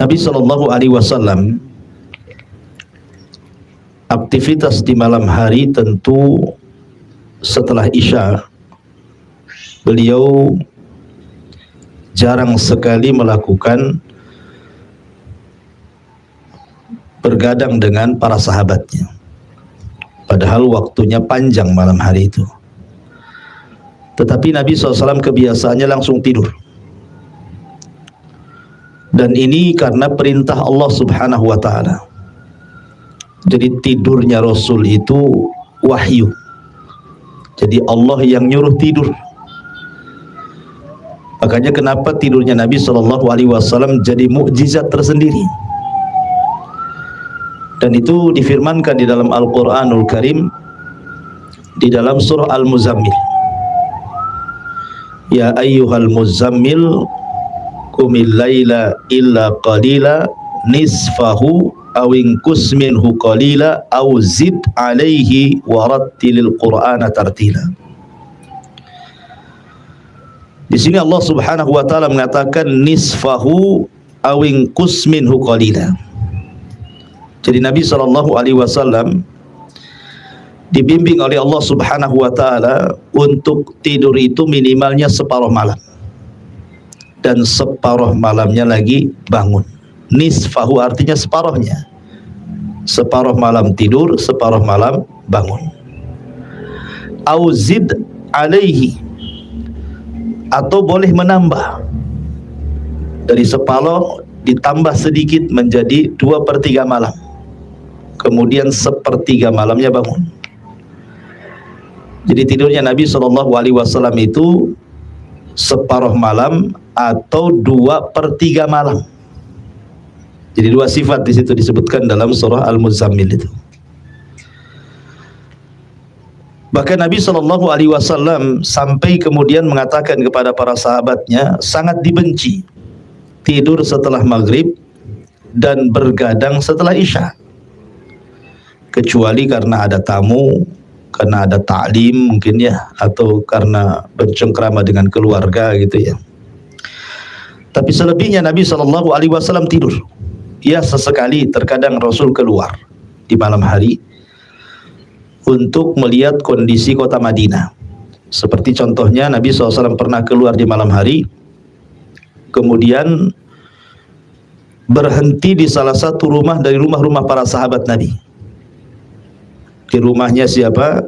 Nabi Shallallahu Alaihi Wasallam aktivitas di malam hari tentu setelah Isya beliau jarang sekali melakukan bergadang dengan para sahabatnya, padahal waktunya panjang malam hari itu. Tetapi Nabi SAW kebiasaannya langsung tidur, dan ini karena perintah Allah Subhanahu wa Ta'ala. Jadi tidurnya Rasul itu wahyu, jadi Allah yang nyuruh tidur. Makanya kenapa tidurnya Nabi Shallallahu Alaihi Wasallam jadi mukjizat tersendiri. Dan itu difirmankan di dalam Al-Quranul Karim di dalam surah Al-Muzammil. Ya ayyuhal muzammil qumil laila illa qalila nisfahu aw inqus minhu qalila aw zid alaihi warattilil qur'ana tartila. Di sini Allah Subhanahu wa taala mengatakan nisfahu aw inqus minhu qalila. Jadi Nabi Shallallahu Alaihi Wasallam dibimbing oleh Allah Subhanahu Wa Taala untuk tidur itu minimalnya separuh malam, dan separuh malamnya lagi bangun. Nisfahu artinya separuhnya, separuh malam tidur, separuh malam bangun. Auzid alaihi, atau boleh menambah dari separuh ditambah sedikit menjadi 2/3 malam. Kemudian 1/3 malamnya bangun. Jadi tidurnya Nabi Shallallahu Alaihi Wasallam itu separuh malam atau 2/3 malam. Jadi dua sifat di situ disebutkan dalam surah Al-Muzammil itu. Bahkan Nabi Shallallahu Alaihi Wasallam sampai kemudian mengatakan kepada para sahabatnya, sangat dibenci tidur setelah maghrib dan bergadang setelah Isya, kecuali karena ada tamu, karena ada ta'lim mungkin ya, atau karena bercengkrama dengan keluarga gitu ya. Tapi selebihnya Nabi Shallallahu Alaihi Wasallam tidur. Ya, sesekali terkadang Rasul keluar di malam hari untuk melihat kondisi kota Madinah. Seperti contohnya Nabi SAW pernah keluar di malam hari, kemudian berhenti di salah satu rumah dari rumah-rumah para sahabat Nabi. Di rumahnya siapa?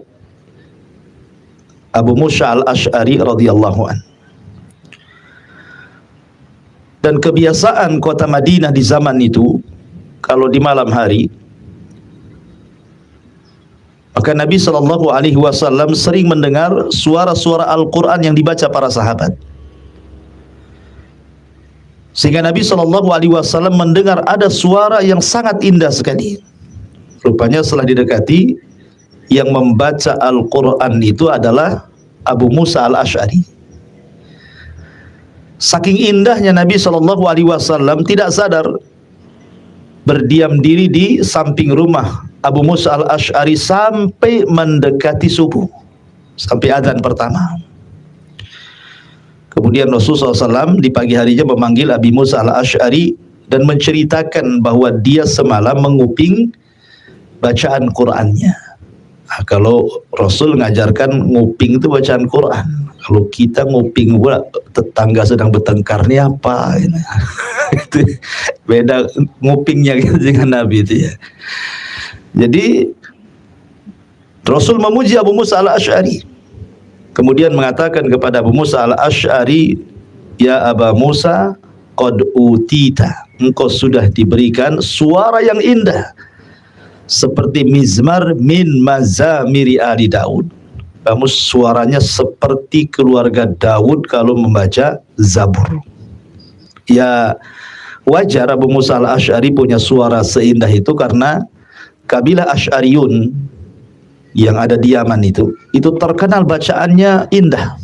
Abu Musa al-Ash'ari radhiyallahu an. Dan kebiasaan kota Madinah di zaman itu, kalau di malam hari, maka Nabi Shallallahu Alaihi Wasallam sering mendengar suara-suara Al-Quran yang dibaca para sahabat. Sehingga Nabi Shallallahu Alaihi Wasallam mendengar ada suara yang sangat indah sekali. Rupanya setelah didekati, yang membaca Al-Quran itu adalah Abu Musa al-Ash'ari. Saking indahnya Nabi Shallallahu Alaihi Wasallam tidak sadar, berdiam diri di samping rumah Abu Musa al-Ash'ari sampai mendekati subuh, sampai adzan pertama. Kemudian Rasulullah SAW di pagi harinya memanggil Abi Musa al-Ash'ari dan menceritakan bahwa dia semalam menguping bacaan Qur'annya. Nah, kalau Rasul ngajarkan nguping itu bacaan Quran, kalau kita nguping pula tetangga sedang bertengkar ini apa ini? Itu beda ngupingnya dengan Nabi itu ya. Jadi Rasul memuji Abu Musa al-Ash'ari, kemudian mengatakan kepada Abu Musa al-Ash'ari, ya Aba Musa qad utita, engkau sudah diberikan suara yang indah seperti mizmar min mazamiri ali Daud. Kamu suaranya seperti keluarga Daud kalau membaca Zabur. Ya, wajar Abu Musa al-Ash'ari punya suara seindah itu karena kabilah Asy'ariyun yang ada di Yaman itu terkenal bacaannya indah.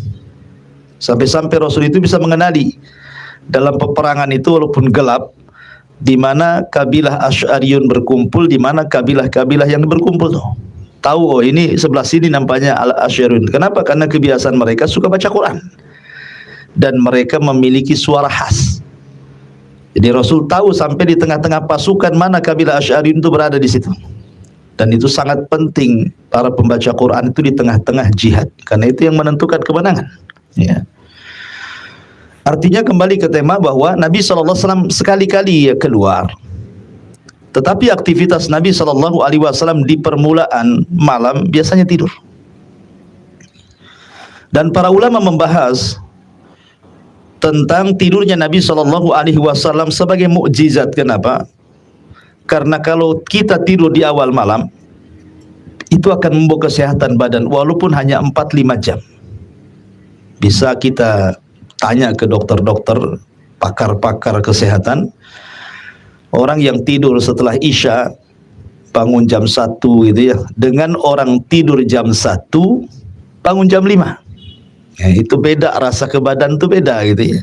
Sampai-sampai Rasul itu bisa mengenali dalam peperangan itu walaupun gelap, di mana kabilah Asy'ariyun berkumpul, di mana kabilah-kabilah yang berkumpul tuh. Tahu, oh ini sebelah sini nampaknya Al-Asy'ariyun. Kenapa? Karena kebiasaan mereka suka baca Quran dan mereka memiliki suara khas. Jadi Rasul tahu sampai di tengah-tengah pasukan mana kabilah Asy'ari itu berada di situ. Dan itu sangat penting para pembaca Quran itu di tengah-tengah jihad, karena itu yang menentukan kemenangan. Ya. Artinya kembali ke tema bahwa Nabi SAW sekali-kali keluar, tetapi aktivitas Nabi SAW di permulaan malam biasanya tidur. Dan para ulama membahas tentang tidurnya Nabi SAW sebagai mukjizat. Kenapa? Karena kalau kita tidur di awal malam, itu akan membawa kesehatan badan walaupun hanya 4-5 jam. Bisa kita tanya ke dokter-dokter, pakar-pakar kesehatan, orang yang tidur setelah Isya bangun jam 1 gitu ya, dengan orang tidur jam 1 bangun jam 5. Ya, itu beda, rasa ke badan itu beda gitu ya.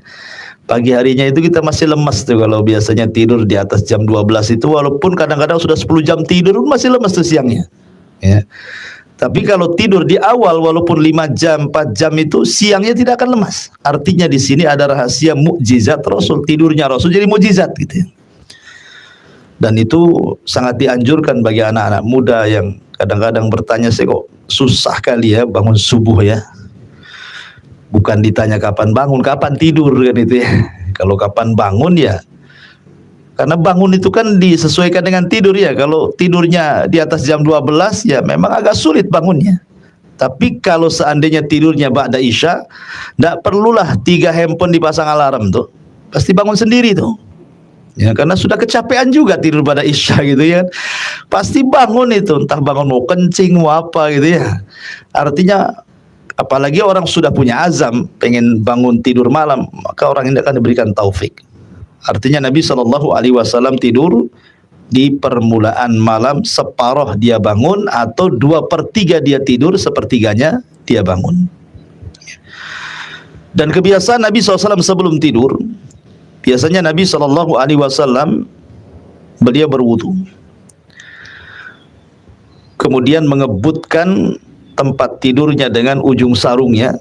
Pagi harinya itu kita masih lemas tuh kalau biasanya tidur di atas jam 12 itu, walaupun kadang-kadang sudah 10 jam tidur masih lemas tuh siangnya. Ya. Tapi kalau tidur di awal walaupun 5 jam, 4 jam itu siangnya tidak akan lemas. Artinya di sini ada rahasia mukjizat Rasul, tidurnya Rasul jadi mukjizat gitu ya. Dan itu sangat dianjurkan bagi anak-anak muda yang kadang-kadang bertanya, saya kok susah kali ya bangun subuh ya. Bukan ditanya kapan bangun, kapan tidur kan itu ya. Kalau kapan bangun ya, karena bangun itu kan disesuaikan dengan tidur ya. Kalau tidurnya di atas jam 12 ya memang agak sulit bangunnya. Tapi kalau seandainya tidurnya ba'da Isya, tidak perlulah 3 handphone dipasang alarm tuh. Pasti bangun sendiri tuh. Ya, karena sudah kecapean juga tidur pada Isya gitu ya. Pasti bangun itu, entah bangun mau kencing mau apa gitu ya. Artinya apalagi orang sudah punya azam pengen bangun tidur malam, maka orang ini akan diberikan taufik. Artinya Nabi SAW tidur di permulaan malam, separuh dia bangun, atau 2/3 dia tidur, sepertiganya dia bangun. Dan kebiasaan Nabi SAW sebelum tidur, biasanya Nabi SAW beliau berwudu, kemudian mengebutkan tempat tidurnya dengan ujung sarungnya,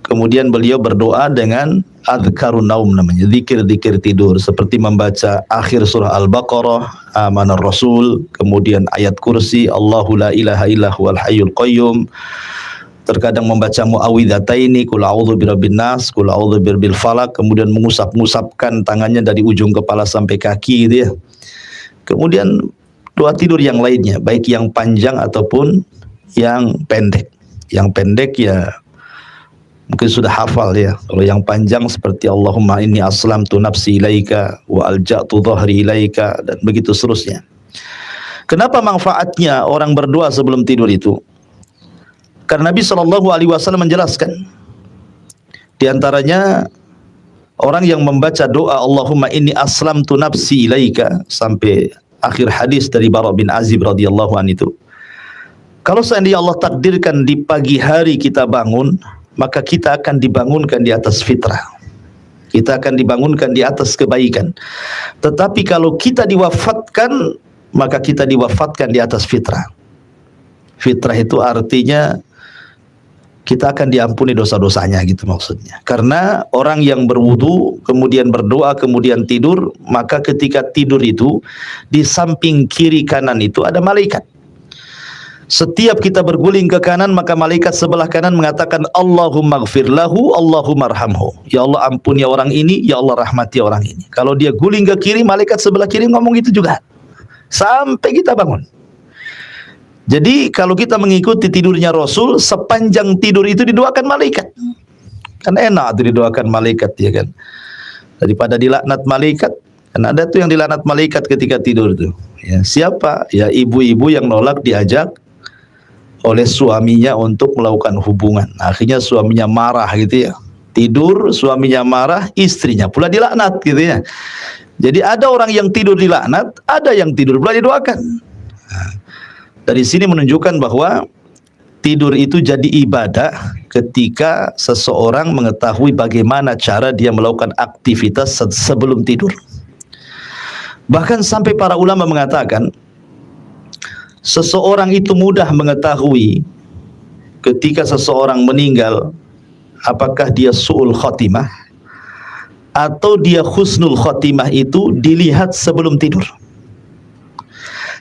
kemudian beliau berdoa dengan adhkarun naum, namanya zikir-zikir tidur, seperti membaca akhir surah Al-Baqarah, Amanar Rasul, kemudian ayat kursi, Allahu la ilaha illa huwal hayyul qayyum. Terkadang membaca muawwidhataini, qul a'udzu birabbin nas, qul a'udzu birabbil falaq, kemudian mengusap-ngusapkan tangannya dari ujung kepala sampai kaki gitu ya. Kemudian doa tidur yang lainnya, baik yang panjang ataupun yang pendek. Yang pendek ya mungkin sudah hafal ya. Kalau yang panjang seperti Allahumma inni aslamtu nafsi ilaika wa alja'tu dhahri ilaika, dan begitu seterusnya. Kenapa manfaatnya orang berdoa sebelum tidur itu? Karena Nabi SAW menjelaskan, di antaranya orang yang membaca doa Allahumma inni aslamtu nafsi ilaika sampai akhir hadis dari Bara bin Azib radhiyallahu anhu itu, kalau seandainya Allah takdirkan di pagi hari kita bangun, maka kita akan dibangunkan di atas fitrah. Kita akan dibangunkan di atas kebaikan. Tetapi kalau kita diwafatkan, maka kita diwafatkan di atas fitrah. Fitrah itu artinya kita akan diampuni dosa-dosanya gitu maksudnya. Karena orang yang berwudu, kemudian berdoa, kemudian tidur, maka ketika tidur itu, di samping kiri kanan itu ada malaikat. Setiap kita berguling ke kanan, maka malaikat sebelah kanan mengatakan Allahumma gfir lahu, Allahumma arhamhu. Ya Allah ampuni orang ini, ya Allah rahmati orang ini. Kalau dia guling ke kiri, malaikat sebelah kiri ngomong itu juga, sampai kita bangun. Jadi kalau kita mengikuti tidurnya Rasul, sepanjang tidur itu didoakan malaikat. Kan enak itu didoakan malaikat ya kan. Daripada dilaknat malaikat. Kan ada tuh yang dilaknat malaikat ketika tidur tuh. Ya, siapa? Ya ibu-ibu yang nolak diajak oleh suaminya untuk melakukan hubungan. Akhirnya suaminya marah gitu ya. Tidur, suaminya marah, istrinya pula dilaknat gitu ya. Jadi ada orang yang tidur dilaknat, ada yang tidur pula didoakan. Nah, dari sini menunjukkan bahwa tidur itu jadi ibadah ketika seseorang mengetahui bagaimana cara dia melakukan aktivitas sebelum tidur. Bahkan sampai para ulama mengatakan, seseorang itu mudah mengetahui ketika seseorang meninggal apakah dia su'ul khotimah atau dia husnul khotimah itu dilihat sebelum tidur.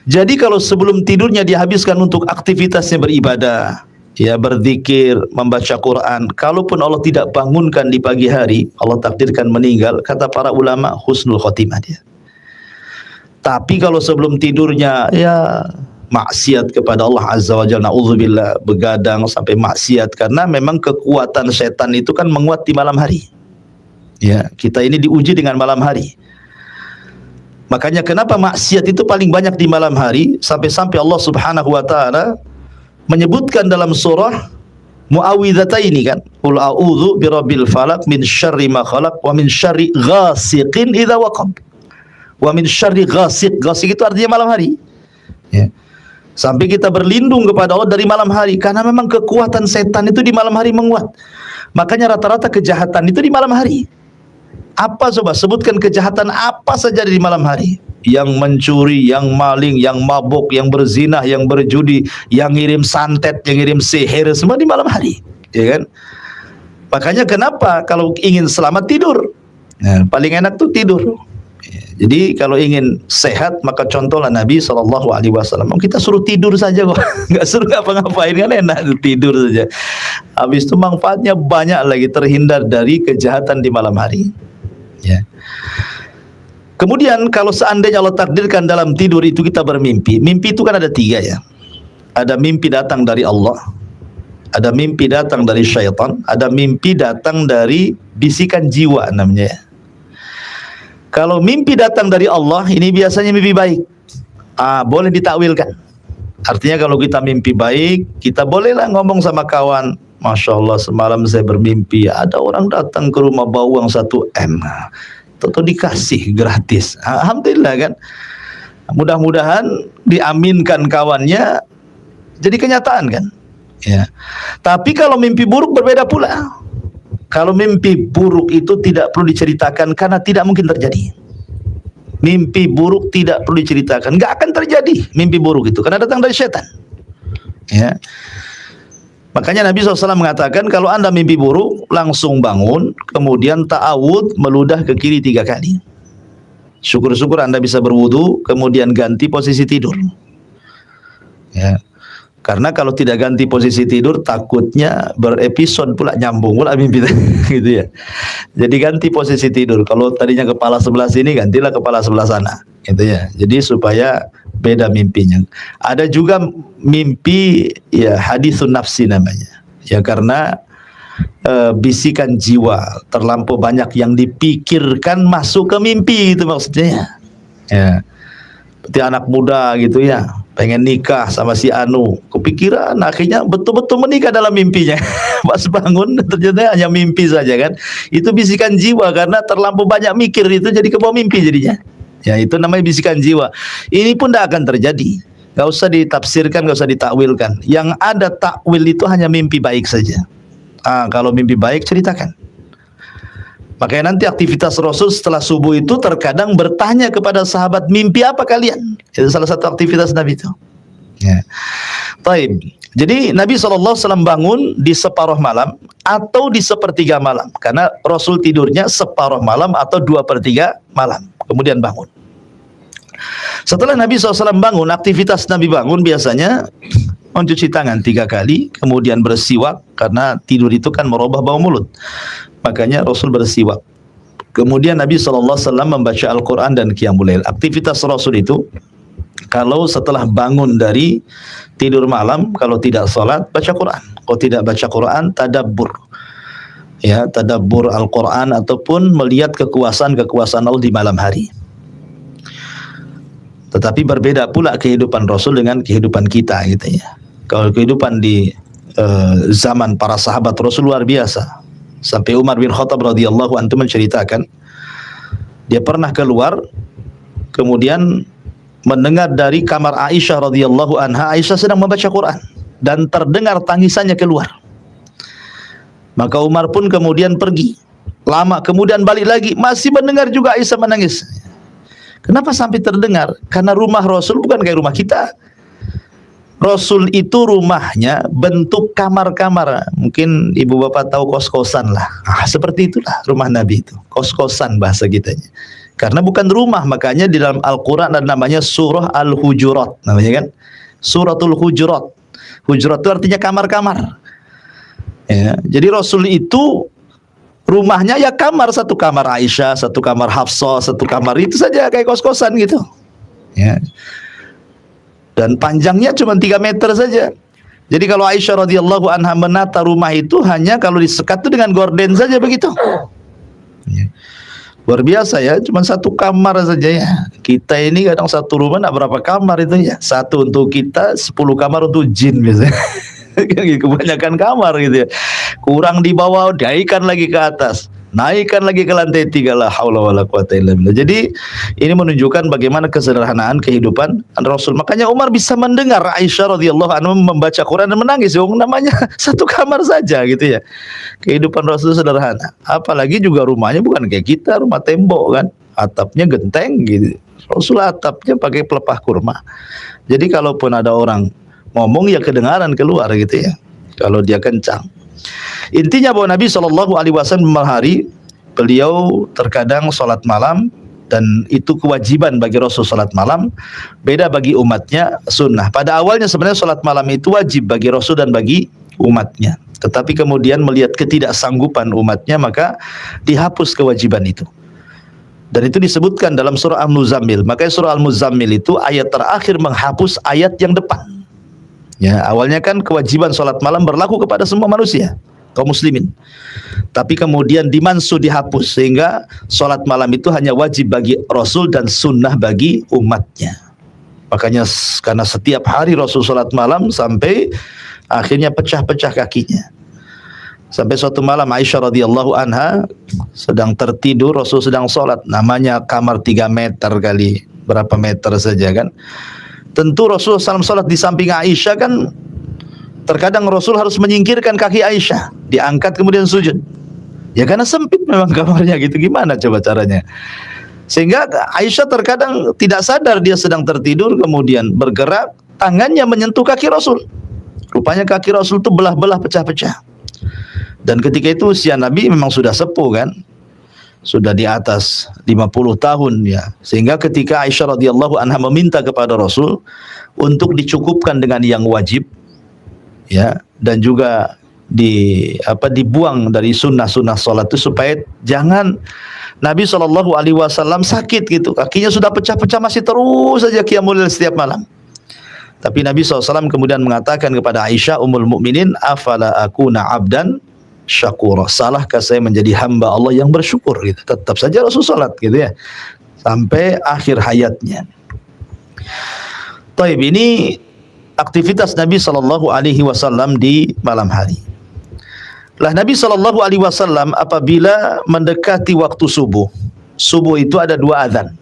Jadi kalau sebelum tidurnya dihabiskan untuk aktivitasnya beribadah, ya berzikir, membaca Quran, kalaupun Allah tidak bangunkan di pagi hari, Allah takdirkan meninggal, kata para ulama husnul khotimah dia. Tapi kalau sebelum tidurnya ya maksiat kepada Allah Azza wa Jalla, na'udzubillah, begadang sampai maksiat, karena memang kekuatan setan itu kan menguat di malam hari. Ya, kita ini diuji dengan malam hari. Makanya kenapa maksiat itu paling banyak di malam hari, sampai-sampai Allah Subhanahu wa taala menyebutkan dalam surah Muawwidhataini kan, qul a'udzu birabbil falaq min syarri ma khalaq wa min syarri ghasiqin idza waqab. Wa min syarri ghasiq. Ghasiq itu artinya malam hari. Ya. Sampai kita berlindung kepada Allah dari malam hari, karena memang kekuatan setan itu di malam hari menguat. Makanya rata-rata kejahatan itu di malam hari. Apa coba, sebutkan kejahatan apa saja di malam hari? Yang mencuri, yang maling, yang mabuk, yang berzinah, yang berjudi, yang ngirim santet, yang ngirim sihir, semua di malam hari, ya kan? Makanya kenapa kalau ingin selamat tidur, nah, paling enak tuh tidur. Jadi kalau ingin sehat maka contohlah Nabi SAW. Kita suruh tidur saja kok, nggak suruh ngapa-ngapain, kan enak tidur saja. Habis itu manfaatnya banyak lagi, terhindar dari kejahatan di malam hari. Ya. Kemudian kalau seandainya Allah takdirkan dalam tidur itu kita bermimpi, mimpi itu kan ada 3 ya. Ada mimpi datang dari Allah, ada mimpi datang dari syaitan, ada mimpi datang dari bisikan jiwa namanya. Kalau mimpi datang dari Allah, ini biasanya mimpi baik. Boleh ditakwilkan. Artinya kalau kita mimpi baik, kita bolehlah ngomong sama kawan, Masya Allah semalam saya bermimpi ada orang datang ke rumah bawa uang 1 M. Tentu dikasih gratis. Alhamdulillah kan. Mudah-mudahan diaminkan kawannya, jadi kenyataan kan. Ya. Tapi kalau mimpi buruk berbeda pula. Kalau mimpi buruk itu tidak perlu diceritakan karena tidak mungkin terjadi. Mimpi buruk tidak perlu diceritakan, nggak akan terjadi mimpi buruk itu karena datang dari setan. Ya. Makanya Nabi SAW mengatakan kalau anda mimpi buruk langsung bangun, kemudian ta'awud, meludah ke kiri 3 kali. Syukur-syukur anda bisa berwudu, kemudian ganti posisi tidur. Ya. Karena kalau tidak ganti posisi tidur takutnya berepisode pula, nyambung pula mimpi gitu ya. Jadi ganti posisi tidur. Kalau tadinya kepala sebelah sini, gantilah kepala sebelah sana, gitu ya. Jadi supaya beda mimpinya. Ada juga mimpi ya hadisun nafsi namanya. Ya karena bisikan jiwa, terlampau banyak yang dipikirkan masuk ke mimpi, itu maksudnya. Ya. Seperti anak muda gitu ya, pengen nikah sama si Anu, kepikiran akhirnya betul-betul menikah dalam mimpinya. Pas bangun ternyata hanya mimpi saja kan. Itu bisikan jiwa karena terlampau banyak mikir, itu jadi kebawa mimpi jadinya. Ya itu namanya bisikan jiwa. Ini pun tidak akan terjadi. Gak usah ditafsirkan, gak usah ditakwilkan. Yang ada takwil itu hanya mimpi baik saja. Kalau mimpi baik ceritakan. Makanya nanti aktivitas Rasul setelah subuh itu terkadang bertanya kepada sahabat, mimpi apa kalian? Itu salah satu aktivitas Nabi itu. Ya. Taib. Jadi Nabi SAW bangun di separuh malam atau di sepertiga malam. Karena Rasul tidurnya separuh malam atau 2/3 malam. Kemudian bangun. Setelah Nabi SAW bangun, aktivitas Nabi bangun biasanya mencuci tangan 3 kali, kemudian bersiwak, karena tidur itu kan merubah bau mulut. Makanya Rasul bersiwak. Kemudian Nabi SAW membaca Al-Quran dan Qiyamul Lail. Aktivitas Rasul itu, kalau setelah bangun dari tidur malam, kalau tidak sholat, baca Quran. Kalau tidak baca Quran, tadabbur. Ya, tadabbur Al-Quran ataupun melihat kekuasaan-kekuasaan Allah di malam hari. Tetapi berbeda pula kehidupan Rasul dengan kehidupan kita gitu ya. Kalau kehidupan di zaman para sahabat Rasul luar biasa. Sampai Umar bin Khattab radhiyallahu anhu menceritakan, dia pernah keluar, kemudian mendengar dari kamar Aisyah radhiyallahu anha, Aisyah sedang membaca Quran dan terdengar tangisannya keluar. Maka Umar pun kemudian pergi. Lama kemudian balik lagi, masih mendengar juga Aisyah menangis. Kenapa sampai terdengar? Karena rumah Rasul bukan kayak rumah kita. Rasul itu rumahnya bentuk kamar-kamar. Mungkin ibu bapak tahu kos-kosan lah. Seperti itulah rumah Nabi itu. Kos-kosan bahasa kitanya. Karena bukan rumah, makanya di dalam Al-Quran ada namanya surah Al-Hujurat. Namanya kan? Suratul Hujurat. Hujurat itu artinya kamar-kamar. Ya, jadi Rasul itu rumahnya ya kamar, satu kamar Aisyah, satu kamar Hafsah, satu kamar itu saja kayak kos-kosan gitu. Ya. Dan panjangnya cuma 3 meter saja. Jadi kalau Aisyah radhiyallahu anha menata rumah itu hanya kalau disekat itu dengan gorden saja begitu. Ya. Luar biasa ya, cuma satu kamar saja ya. Kita ini kadang satu rumah nak berapa kamar itu ya. Satu untuk kita, 10 kamar untuk jin biasanya. Kebanyakan kamar gitu ya. Kurang di bawah, naikkan lagi ke atas. Naikkan lagi ke lantai 3, la haula wala quwata illa billah. Jadi ini menunjukkan bagaimana kesederhanaan kehidupan Rasul. Makanya Umar bisa mendengar Aisyah radhiyallahu anha membaca Quran dan menangis. Namanya satu kamar saja gitu ya. Kehidupan Rasul sederhana. Apalagi juga rumahnya bukan kayak kita, rumah tembok kan. Atapnya genteng gitu. Rasul atapnya pakai pelepah kurma. Jadi kalaupun ada orang ngomong ya kedengaran keluar gitu ya. Kalau dia kencang. Intinya bahwa Nabi SAW hari beliau terkadang sholat malam, dan itu kewajiban bagi Rasul sholat malam. Beda bagi umatnya sunnah. Pada awalnya sebenarnya sholat malam itu wajib bagi Rasul dan bagi umatnya. Tetapi kemudian melihat ketidaksanggupan umatnya, maka dihapus kewajiban itu. Dan itu disebutkan dalam surah Al-Muzammil. Makanya surah Al-Muzammil itu ayat terakhir menghapus ayat yang depan. Ya, awalnya kan kewajiban sholat malam berlaku kepada semua manusia, kaum muslimin. Tapi kemudian dimansuh, dihapus, sehingga sholat malam itu hanya wajib bagi Rasul dan sunnah bagi umatnya. Makanya karena setiap hari Rasul sholat malam sampai akhirnya pecah-pecah kakinya. Sampai suatu malam Aisyah radhiyallahu anha sedang tertidur, Rasul sedang sholat. Namanya kamar 3 meter kali berapa meter saja kan. Tentu Rasul SAW sholat di samping Aisyah kan, terkadang Rasul harus menyingkirkan kaki Aisyah, diangkat kemudian sujud. Ya karena sempit memang kamarnya gitu, gimana coba caranya? Sehingga Aisyah terkadang tidak sadar dia sedang tertidur, kemudian bergerak, tangannya menyentuh kaki Rasul. Rupanya kaki Rasul itu belah-belah, pecah-pecah. Dan ketika itu usia Nabi memang sudah sepuh kan, sudah di atas 50 tahun ya. Sehingga ketika Aisyah radhiyallahu anha meminta kepada Rasul untuk dicukupkan dengan yang wajib ya, dan juga dibuang dari sunnah-sunnah sholat itu supaya jangan Nabi SAW sakit gitu, kakinya sudah pecah-pecah masih terus saja qiyamul lail setiap malam. Tapi Nabi SAW kemudian mengatakan kepada Aisyah ummul mukminin, afala akuna abdan syakura, salahkah saya menjadi hamba Allah yang bersyukur gitu. Tetap saja Rasul salat gitu ya sampai akhir hayatnya. Taib, ini aktivitas Nabi SAW di malam hari. Lah Nabi SAW apabila mendekati waktu subuh, subuh itu ada 2 azan.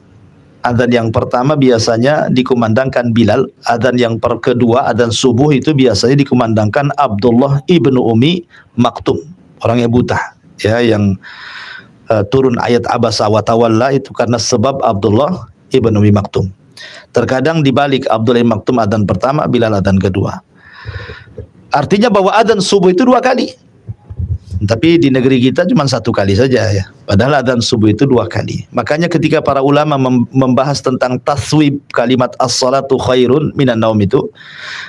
Azan yang pertama biasanya dikumandangkan Bilal, azan yang kedua, azan subuh itu biasanya dikumandangkan Abdullah ibnu Umi Maktum, orang yang buta ya, yang turun ayat abasa wa tawalla itu karena sebab Abdullah ibnu Umi Maktum. Terkadang dibalik, Abdullah ibn Maktum azan pertama, Bilal azan kedua. Artinya bahwa azan subuh itu 2 kali. Tapi di negeri kita cuma 1 kali saja ya. Padahal adzan subuh itu 2 kali. Makanya ketika para ulama membahas tentang taswib kalimat as-salatu khairun minan naum itu,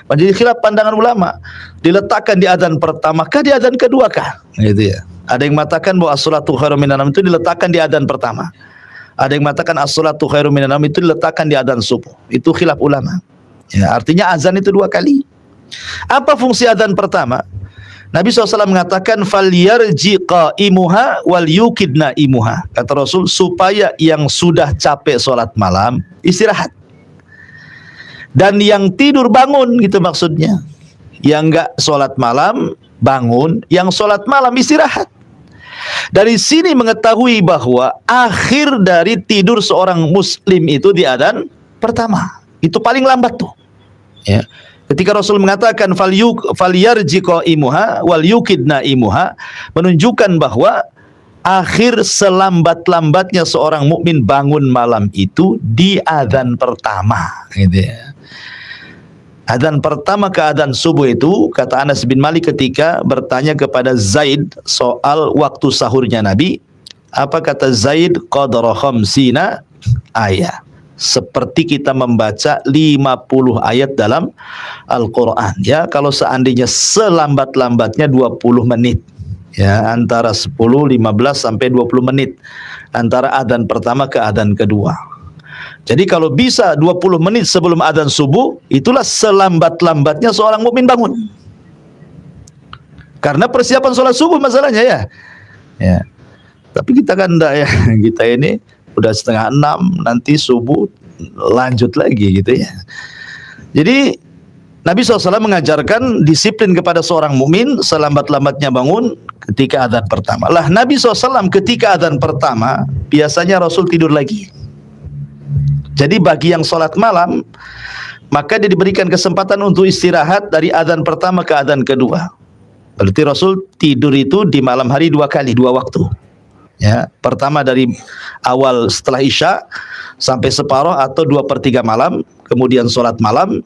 menjadi khilaf pandangan ulama. Diletakkan di adzan pertama kah, di adzan kedua kah? Gitu ya. Ada yang mengatakan bahwa as-salatu khairun minan naum itu diletakkan di adzan pertama. Ada yang mengatakan as-salatu khairun minan naum itu diletakkan di adzan subuh. Itu khilaf ulama. Ya, artinya azan itu 2 kali. Apa fungsi adzan pertama? Nabi SAW mengatakan falyarji qaimuha wal yukidna imuha. Kata Rasul, supaya yang sudah capek sholat malam istirahat, dan yang tidur bangun, gitu maksudnya. Yang enggak sholat malam bangun, yang sholat malam istirahat. Dari sini mengetahui bahwa akhir dari tidur seorang muslim itu di adzan pertama. Itu paling lambat tuh ya. Ketika Rasul mengatakan falyarji qaimuha wal yukidna imuha, menunjukkan bahwa akhir selambat-lambatnya seorang mukmin bangun malam itu di adzan pertama gitu ya. Adzan pertama ke adzan subuh itu, kata Anas bin Malik ketika bertanya kepada Zaid soal waktu sahurnya Nabi, apa kata Zaid? Qadra khamsina ayat. Seperti kita membaca 50 ayat dalam Al-Quran. Ya, kalau seandainya selambat-lambatnya 20 menit. Ya, antara 10, 15 sampai 20 menit antara adzan pertama ke adzan kedua. Jadi kalau bisa 20 menit sebelum adzan subuh, itulah selambat-lambatnya seorang mukmin bangun. Karena persiapan sholat subuh masalahnya ya. Ya. Tapi kita kan enggak ya. Kita ini udah 5:30 nanti subuh lanjut lagi gitu ya. Jadi Nabi SAW mengajarkan disiplin kepada seorang mukmin selambat-lambatnya bangun ketika adzan pertama. Lah Nabi SAW ketika adzan pertama biasanya Rasul tidur lagi. Jadi bagi yang sholat malam, maka dia diberikan kesempatan untuk istirahat dari adzan pertama ke adzan kedua. Berarti Rasul tidur itu di malam hari 2 kali, 2 waktu. Ya, pertama dari awal setelah Isya sampai separuh atau 2/3 malam, kemudian sholat malam,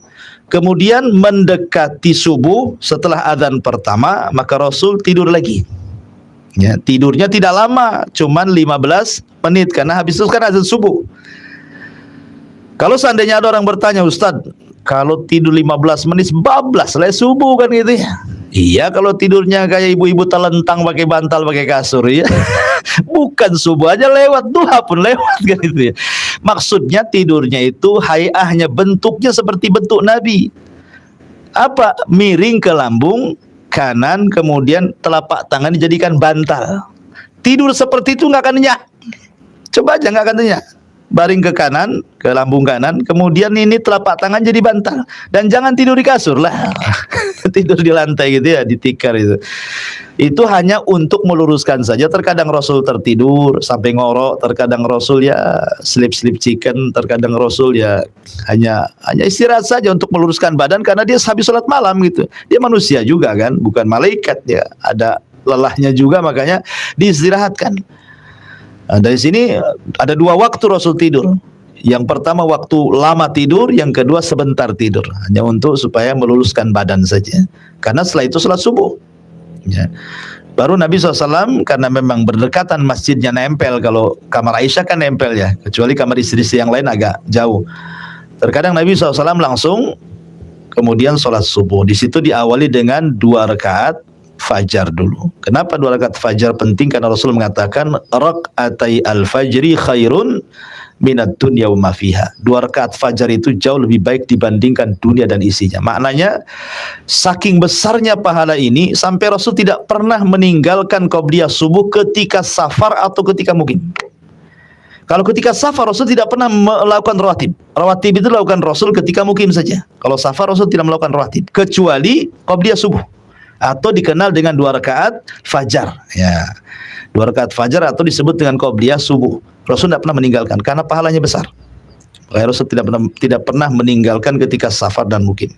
kemudian mendekati subuh setelah adzan pertama, maka Rasul tidur lagi. Ya, tidurnya tidak lama, cuman 15 menit karena habis itu kan adzan subuh. Kalau seandainya ada orang bertanya, Ustadz, kalau tidur 15 menit bablas lah subuh kan gitu ya. Iya, kalau tidurnya kayak ibu-ibu telentang pakai bantal, pakai kasur ya. Bukan subuh aja lewat, duha pun lewat kan itu ya. Maksudnya tidurnya itu hayahnya, bentuknya seperti bentuk Nabi. Apa? Miring ke lambung kanan, kemudian telapak tangan dijadikan bantal. Tidur seperti itu nggak akan nyenyak. Coba aja nggak akan nyenyak. Baring ke kanan, ke lambung kanan, kemudian ini telapak tangan jadi bantal. Dan jangan tidur di kasur lah. Tidur di lantai gitu ya, di tikar itu. Itu hanya untuk meluruskan saja. Terkadang Rasul tertidur sampai ngorok, terkadang Rasul ya slip-slip chicken, terkadang Rasul ya hanya istirahat saja untuk meluruskan badan karena dia habis sholat malam gitu. Dia manusia juga kan, bukan malaikat ya. Ada lelahnya juga, makanya diistirahatkan. Nah, dari sini ada 2 waktu Rasul tidur. Yang pertama waktu lama tidur, yang kedua sebentar tidur, hanya untuk supaya meluluskan badan saja. Karena setelah itu sholat subuh. Ya. Baru Nabi SAW, karena memang berdekatan masjidnya nempel, kalau kamar Aisyah kan nempel ya, kecuali kamar istri-istri yang lain agak jauh. Terkadang Nabi SAW langsung kemudian sholat subuh. Di situ diawali dengan 2 rakaat fajar dulu. Kenapa 2 rakaat fajar penting? Karena Rasul mengatakan rakaatai al-fajri khairun minad dunya wa ma fiha. 2 rakaat fajar itu jauh lebih baik dibandingkan dunia dan isinya. Maknanya saking besarnya pahala ini sampai Rasul tidak pernah meninggalkan qabliyah subuh ketika safar atau ketika mukim. Kalau ketika safar Rasul tidak pernah melakukan rawatib. Rawatib itu dilakukan Rasul ketika mukim saja. Kalau safar Rasul tidak melakukan rawatib kecuali qabliyah subuh, atau dikenal dengan 2 rakaat fajar ya. 2 rakaat fajar atau disebut dengan qabliyah subuh. Rasul tidak pernah meninggalkan karena pahalanya besar. Rasul tidak pernah meninggalkan ketika safar dan mukim.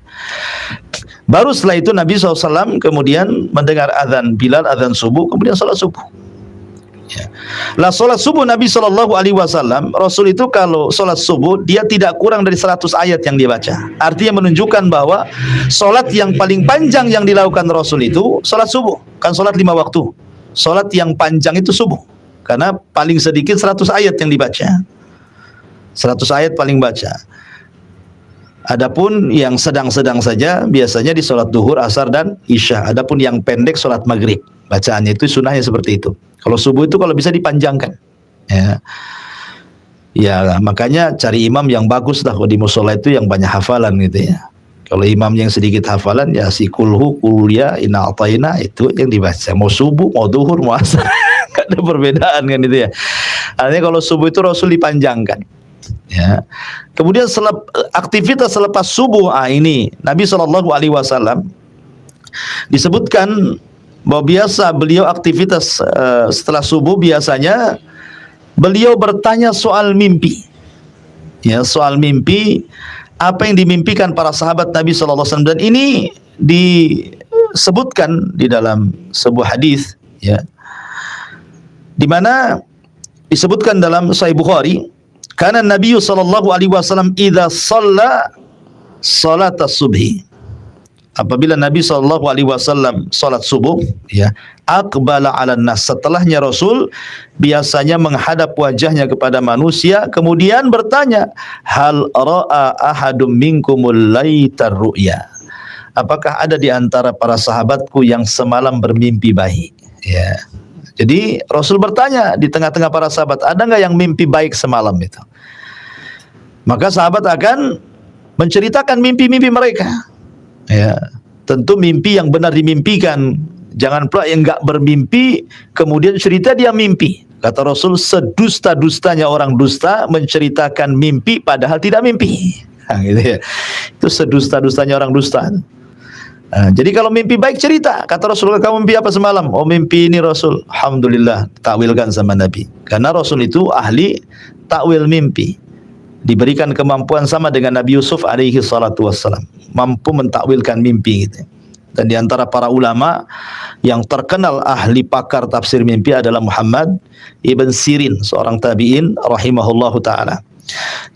Baru setelah itu Nabi SAW kemudian mendengar azan Bilal, azan subuh, kemudian sholat subuh ya. Lah sholat subuh Nabi SAW, Rasul itu kalau sholat subuh dia tidak kurang dari 100 ayat yang dia baca. Artinya menunjukkan bahwa sholat yang paling panjang yang dilakukan Rasul itu sholat subuh. Kan sholat 5 waktu, sholat yang panjang itu subuh, karena paling sedikit 100 ayat yang dibaca. 100 ayat paling baca. Adapun yang sedang-sedang saja biasanya di sholat duhur, asar dan isya. Adapun yang pendek sholat maghrib, bacaannya itu sunnahnya seperti itu. Kalau subuh itu kalau bisa dipanjangkan ya. Ya makanya cari imam yang bagus lah. Kalau di musola itu yang banyak hafalan gitu ya. Kalau imam yang sedikit hafalan ya si kulhu, kuliah, inna ataina itu yang dibaca. Mau subuh, mau duhur, mau asar. Gak ada perbedaan kan itu ya. Artinya kalau subuh itu Rasul dipanjangkan ya. Kemudian aktivitas selepas subuh, ini Nabi SAW disebutkan bahwa biasa beliau aktivitas setelah subuh biasanya beliau bertanya soal mimpi ya, soal mimpi, apa yang dimimpikan para sahabat Nabi SAW. Dan ini disebutkan di dalam sebuah hadis ya, di mana disebutkan dalam Sahih Bukhari, karena Nabi SAW idza shalla salat as-subhi. Apabila Nabi SAW salat subuh, ya, aqbala 'alan nas, setelahnya Rasul biasanya menghadap wajahnya kepada manusia, kemudian bertanya, hal ra'a ahadum minkumul laitar ru'ya, apakah ada di antara para sahabatku yang semalam bermimpi baik? Ya. Jadi Rasul bertanya di tengah-tengah para sahabat, ada nggak yang mimpi baik semalam itu? Maka sahabat akan menceritakan mimpi-mimpi mereka. Ya, tentu mimpi yang benar dimimpikan. Jangan pula yang enggak bermimpi kemudian cerita dia mimpi. Kata Rasul, sedusta-dustanya orang dusta menceritakan mimpi padahal tidak mimpi. Nah, gitu ya. Itu sedusta-dustanya orang dusta. Nah, jadi kalau mimpi baik cerita. Kata Rasul, kamu mimpi apa semalam? Oh, mimpi ini Rasul. Alhamdulillah, takwilkan sama Nabi. Karena Rasul itu ahli takwil mimpi. Diberikan kemampuan sama dengan Nabi Yusuf alaihi salatu wassalam, mampu mentakwilkan mimpi gitu. Dan di antara para ulama yang terkenal ahli pakar tafsir mimpi adalah Muhammad ibn Sirin, seorang tabi'in rahimahullahu taala.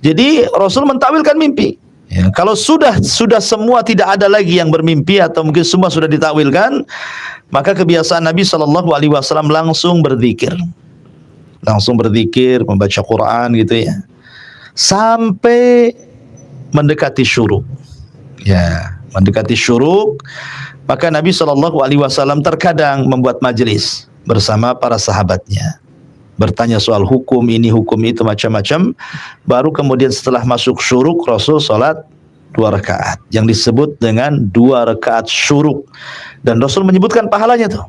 Jadi Rasul mentakwilkan mimpi. Ya, kalau sudah semua tidak ada lagi yang bermimpi atau mungkin semua sudah ditakwilkan, maka kebiasaan Nabi SAW langsung berzikir, membaca Quran gitu ya, sampai mendekati syuruk. Ya, mendekati syuruk, maka Nabi SAW terkadang membuat majelis bersama para sahabatnya, bertanya soal hukum ini, hukum itu, macam-macam. Baru kemudian setelah masuk syuruk, Rasul salat 2 rakaat yang disebut dengan 2 rakaat syuruk, dan Rasul menyebutkan pahalanya tuh.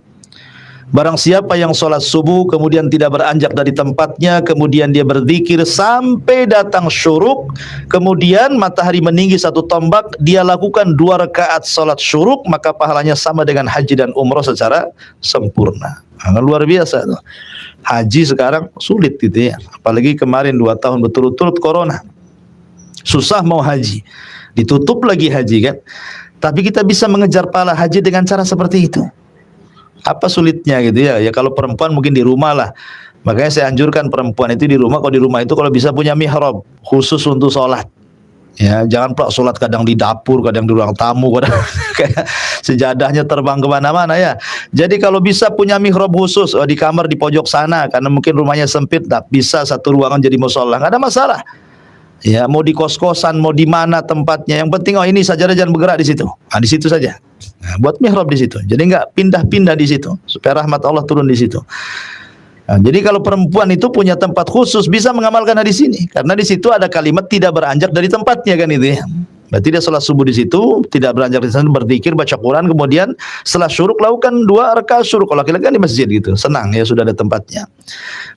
Barang siapa yang sholat subuh kemudian tidak beranjak dari tempatnya, kemudian dia berzikir sampai datang syuruk, kemudian matahari meninggi 1 tombak, dia lakukan 2 rakaat sholat syuruk, maka pahalanya sama dengan haji dan umroh secara sempurna. Nah, luar biasa tuh. Haji sekarang sulit gitu ya, apalagi kemarin 2 tahun berturut-turut corona, susah mau haji, ditutup lagi haji kan. Tapi kita bisa mengejar pahala haji dengan cara seperti itu. Apa sulitnya gitu ya? Ya kalau perempuan mungkin di rumah lah. Makanya saya anjurkan perempuan itu di rumah, kalau di rumah itu kalau bisa punya mihrab khusus untuk sholat. Ya, jangan pula sholat kadang di dapur, kadang di ruang tamu, kadang kayak sejadahnya terbang kemana-mana ya. Jadi kalau bisa punya mihrab khusus, di kamar di pojok sana, karena mungkin rumahnya sempit, tak bisa satu ruangan jadi musola, nggak ada masalah. Ya, mau di kos-kosan, mau di mana tempatnya, yang penting ini sajadah jangan bergerak di situ. Nah, di situ saja. Nah, buat mihrab di situ. Jadi nggak pindah-pindah di situ, supaya rahmat Allah turun di situ. Nah, jadi kalau perempuan itu punya tempat khusus bisa mengamalkan hadis ini, karena di situ ada kalimat tidak beranjak dari tempatnya kan itu ya. Berarti dia sholat subuh di situ, tidak beranjak di sana, berzikir, baca Quran, kemudian setelah syuruk lakukan 2 rakaat syuruk. Kalau laki-laki kan di masjid gitu, senang ya, sudah ada tempatnya.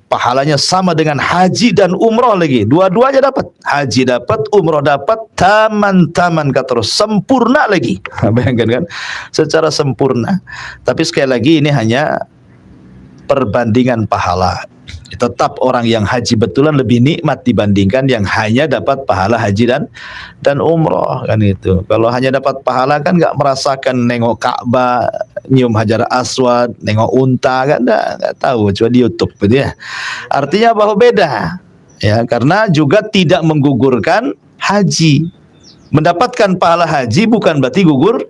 Pahalanya sama dengan haji dan umroh lagi, dua-duanya dapat. Haji dapat, umroh dapat, taman kata Rasul, sempurna lagi. Bayangkan kan, secara sempurna. Tapi sekali lagi ini hanya perbandingan pahala. Tetap orang yang haji betulan lebih nikmat dibandingkan yang hanya dapat pahala haji dan umroh kan itu. Kalau hanya dapat pahala kan nggak merasakan nengok Ka'bah, nyium Hajar Aswad, nengok unta, kan nggak tahu, cuma di YouTube gitu ya. Artinya bahwa beda ya, karena juga tidak menggugurkan haji. Mendapatkan pahala haji bukan berarti gugur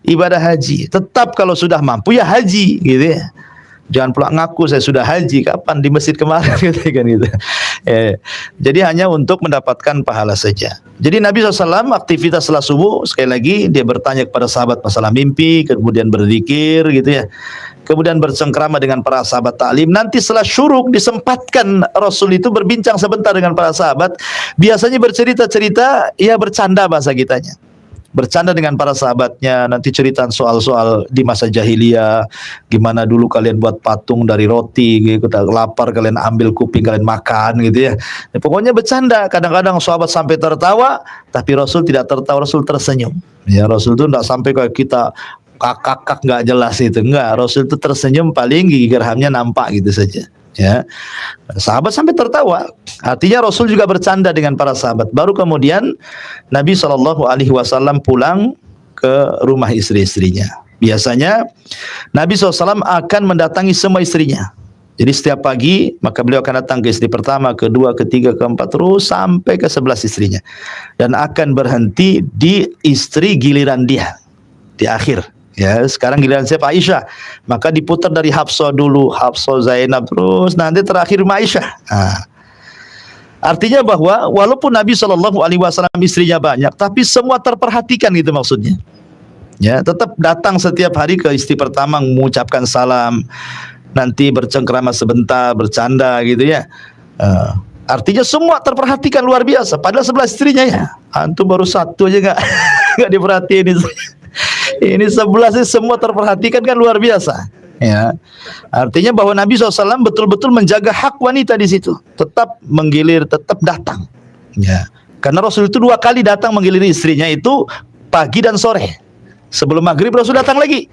ibadah haji. Tetap kalau sudah mampu ya haji gitu ya. Jangan pula ngaku saya sudah haji, kapan di masjid kemarin gitu kan gitu. Jadi hanya untuk mendapatkan pahala saja. Jadi Nabi SAW aktivitas setelah subuh, sekali lagi dia bertanya kepada sahabat masalah mimpi, kemudian berzikir gitu ya. Kemudian bercengkrama dengan para sahabat taklim. Nanti setelah syuruk disempatkan Rasul itu berbincang sebentar dengan para sahabat. Biasanya bercerita-cerita, ya bercanda bahasa kitanya. Bercanda dengan para sahabatnya, nanti cerita soal-soal di masa jahiliyah, gimana dulu kalian buat patung dari roti, gitu, lapar kalian ambil kuping kalian makan gitu ya. Pokoknya bercanda, kadang-kadang sahabat sampai tertawa, tapi Rasul tidak tertawa, Rasul tersenyum. Ya, Rasul itu tidak sampai kayak kita kakak nggak jelas itu, enggak. Rasul itu tersenyum, paling gigi gerhamnya nampak gitu saja. Ya, sahabat sampai tertawa. Artinya Rasul juga bercanda dengan para sahabat. Baru kemudian Nabi SAW pulang ke rumah istri-istrinya. Biasanya Nabi SAW akan mendatangi semua istrinya. Jadi setiap pagi maka beliau akan datang ke istri pertama, kedua, ketiga, keempat, terus sampai ke 11 istrinya. Dan akan berhenti di istri giliran dia di akhir. Ya, sekarang giliran siapa? Aisyah. Maka diputar dari Hafsah dulu, Hafsah, Zainab, terus nanti terakhir Aisyah. Nah, artinya bahwa walaupun Nabi SAW istrinya banyak, tapi semua terperhatikan gitu maksudnya. Ya, tetap datang setiap hari ke istri pertama mengucapkan salam, nanti bercengkrama sebentar, bercanda gitu ya. Artinya semua terperhatikan luar biasa. Padahal 11 istrinya ya. Antum baru satu aja nggak diperhatiin. Ini 11 semua terperhatikan kan luar biasa. Ya, artinya bahwa Nabi SAW betul-betul menjaga hak wanita di situ. Tetap menggilir, tetap datang. Ya, karena Rasul itu 2 kali datang menggiliri istrinya itu pagi dan sore. Sebelum maghrib Rasul datang lagi.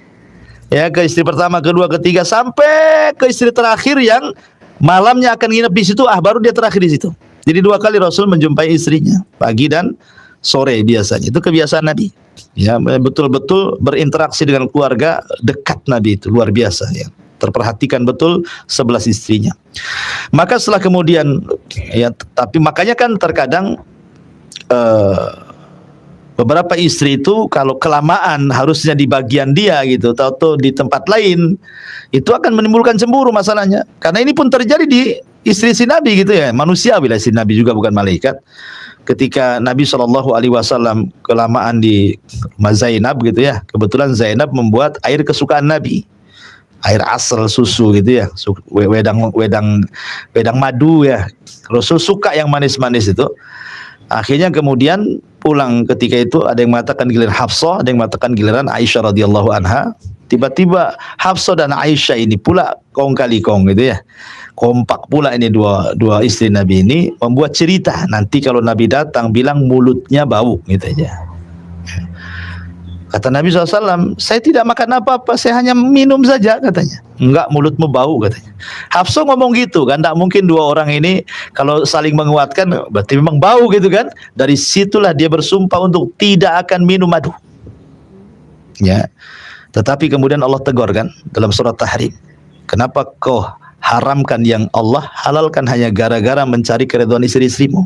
Ya, ke istri pertama, kedua, ketiga, sampai ke istri terakhir yang malamnya akan nginep di situ, baru dia terakhir di situ. Jadi 2 kali Rasul menjumpai istrinya, pagi dan sore biasanya. Itu kebiasaan Nabi. Ya, betul-betul berinteraksi dengan keluarga dekat Nabi itu luar biasa ya. Terperhatikan betul 11 istrinya. Maka setelah kemudian ya, tapi makanya kan terkadang beberapa istri itu kalau kelamaan harusnya di bagian dia gitu, atau di tempat lain, itu akan menimbulkan cemburu masalahnya. Karena ini pun terjadi di istri-istri Nabi gitu ya, manusia bila istri Nabi juga bukan malaikat. Ketika Nabi SAW kelamaan di rumah Zainab gitu ya, kebetulan Zainab membuat air kesukaan Nabi, air asal susu gitu ya, wedang madu ya. Rasul suka yang manis-manis itu. Akhirnya kemudian pulang ketika itu ada yang mengatakan giliran Hafsah, ada yang mengatakan giliran Aisyah radhiyallahu anha. Tiba-tiba Hafsah dan Aisyah ini pula kong kali kong gitu ya. Kompak pula ini dua istri Nabi ini membuat cerita. Nanti kalau Nabi datang bilang mulutnya bau gitu aja. Kata Nabi SAW, saya tidak makan apa-apa, saya hanya minum saja katanya. Enggak, mulutmu bau katanya. Hafsah ngomong gitu kan, tidak mungkin 2 orang ini kalau saling menguatkan berarti memang bau gitu kan. Dari situlah dia bersumpah untuk tidak akan minum madu. Ya. Tetapi kemudian Allah tegur kan dalam surat Tahrim. Kenapa kau haramkan yang Allah halalkan hanya gara-gara mencari keridhaan istri-istrimu?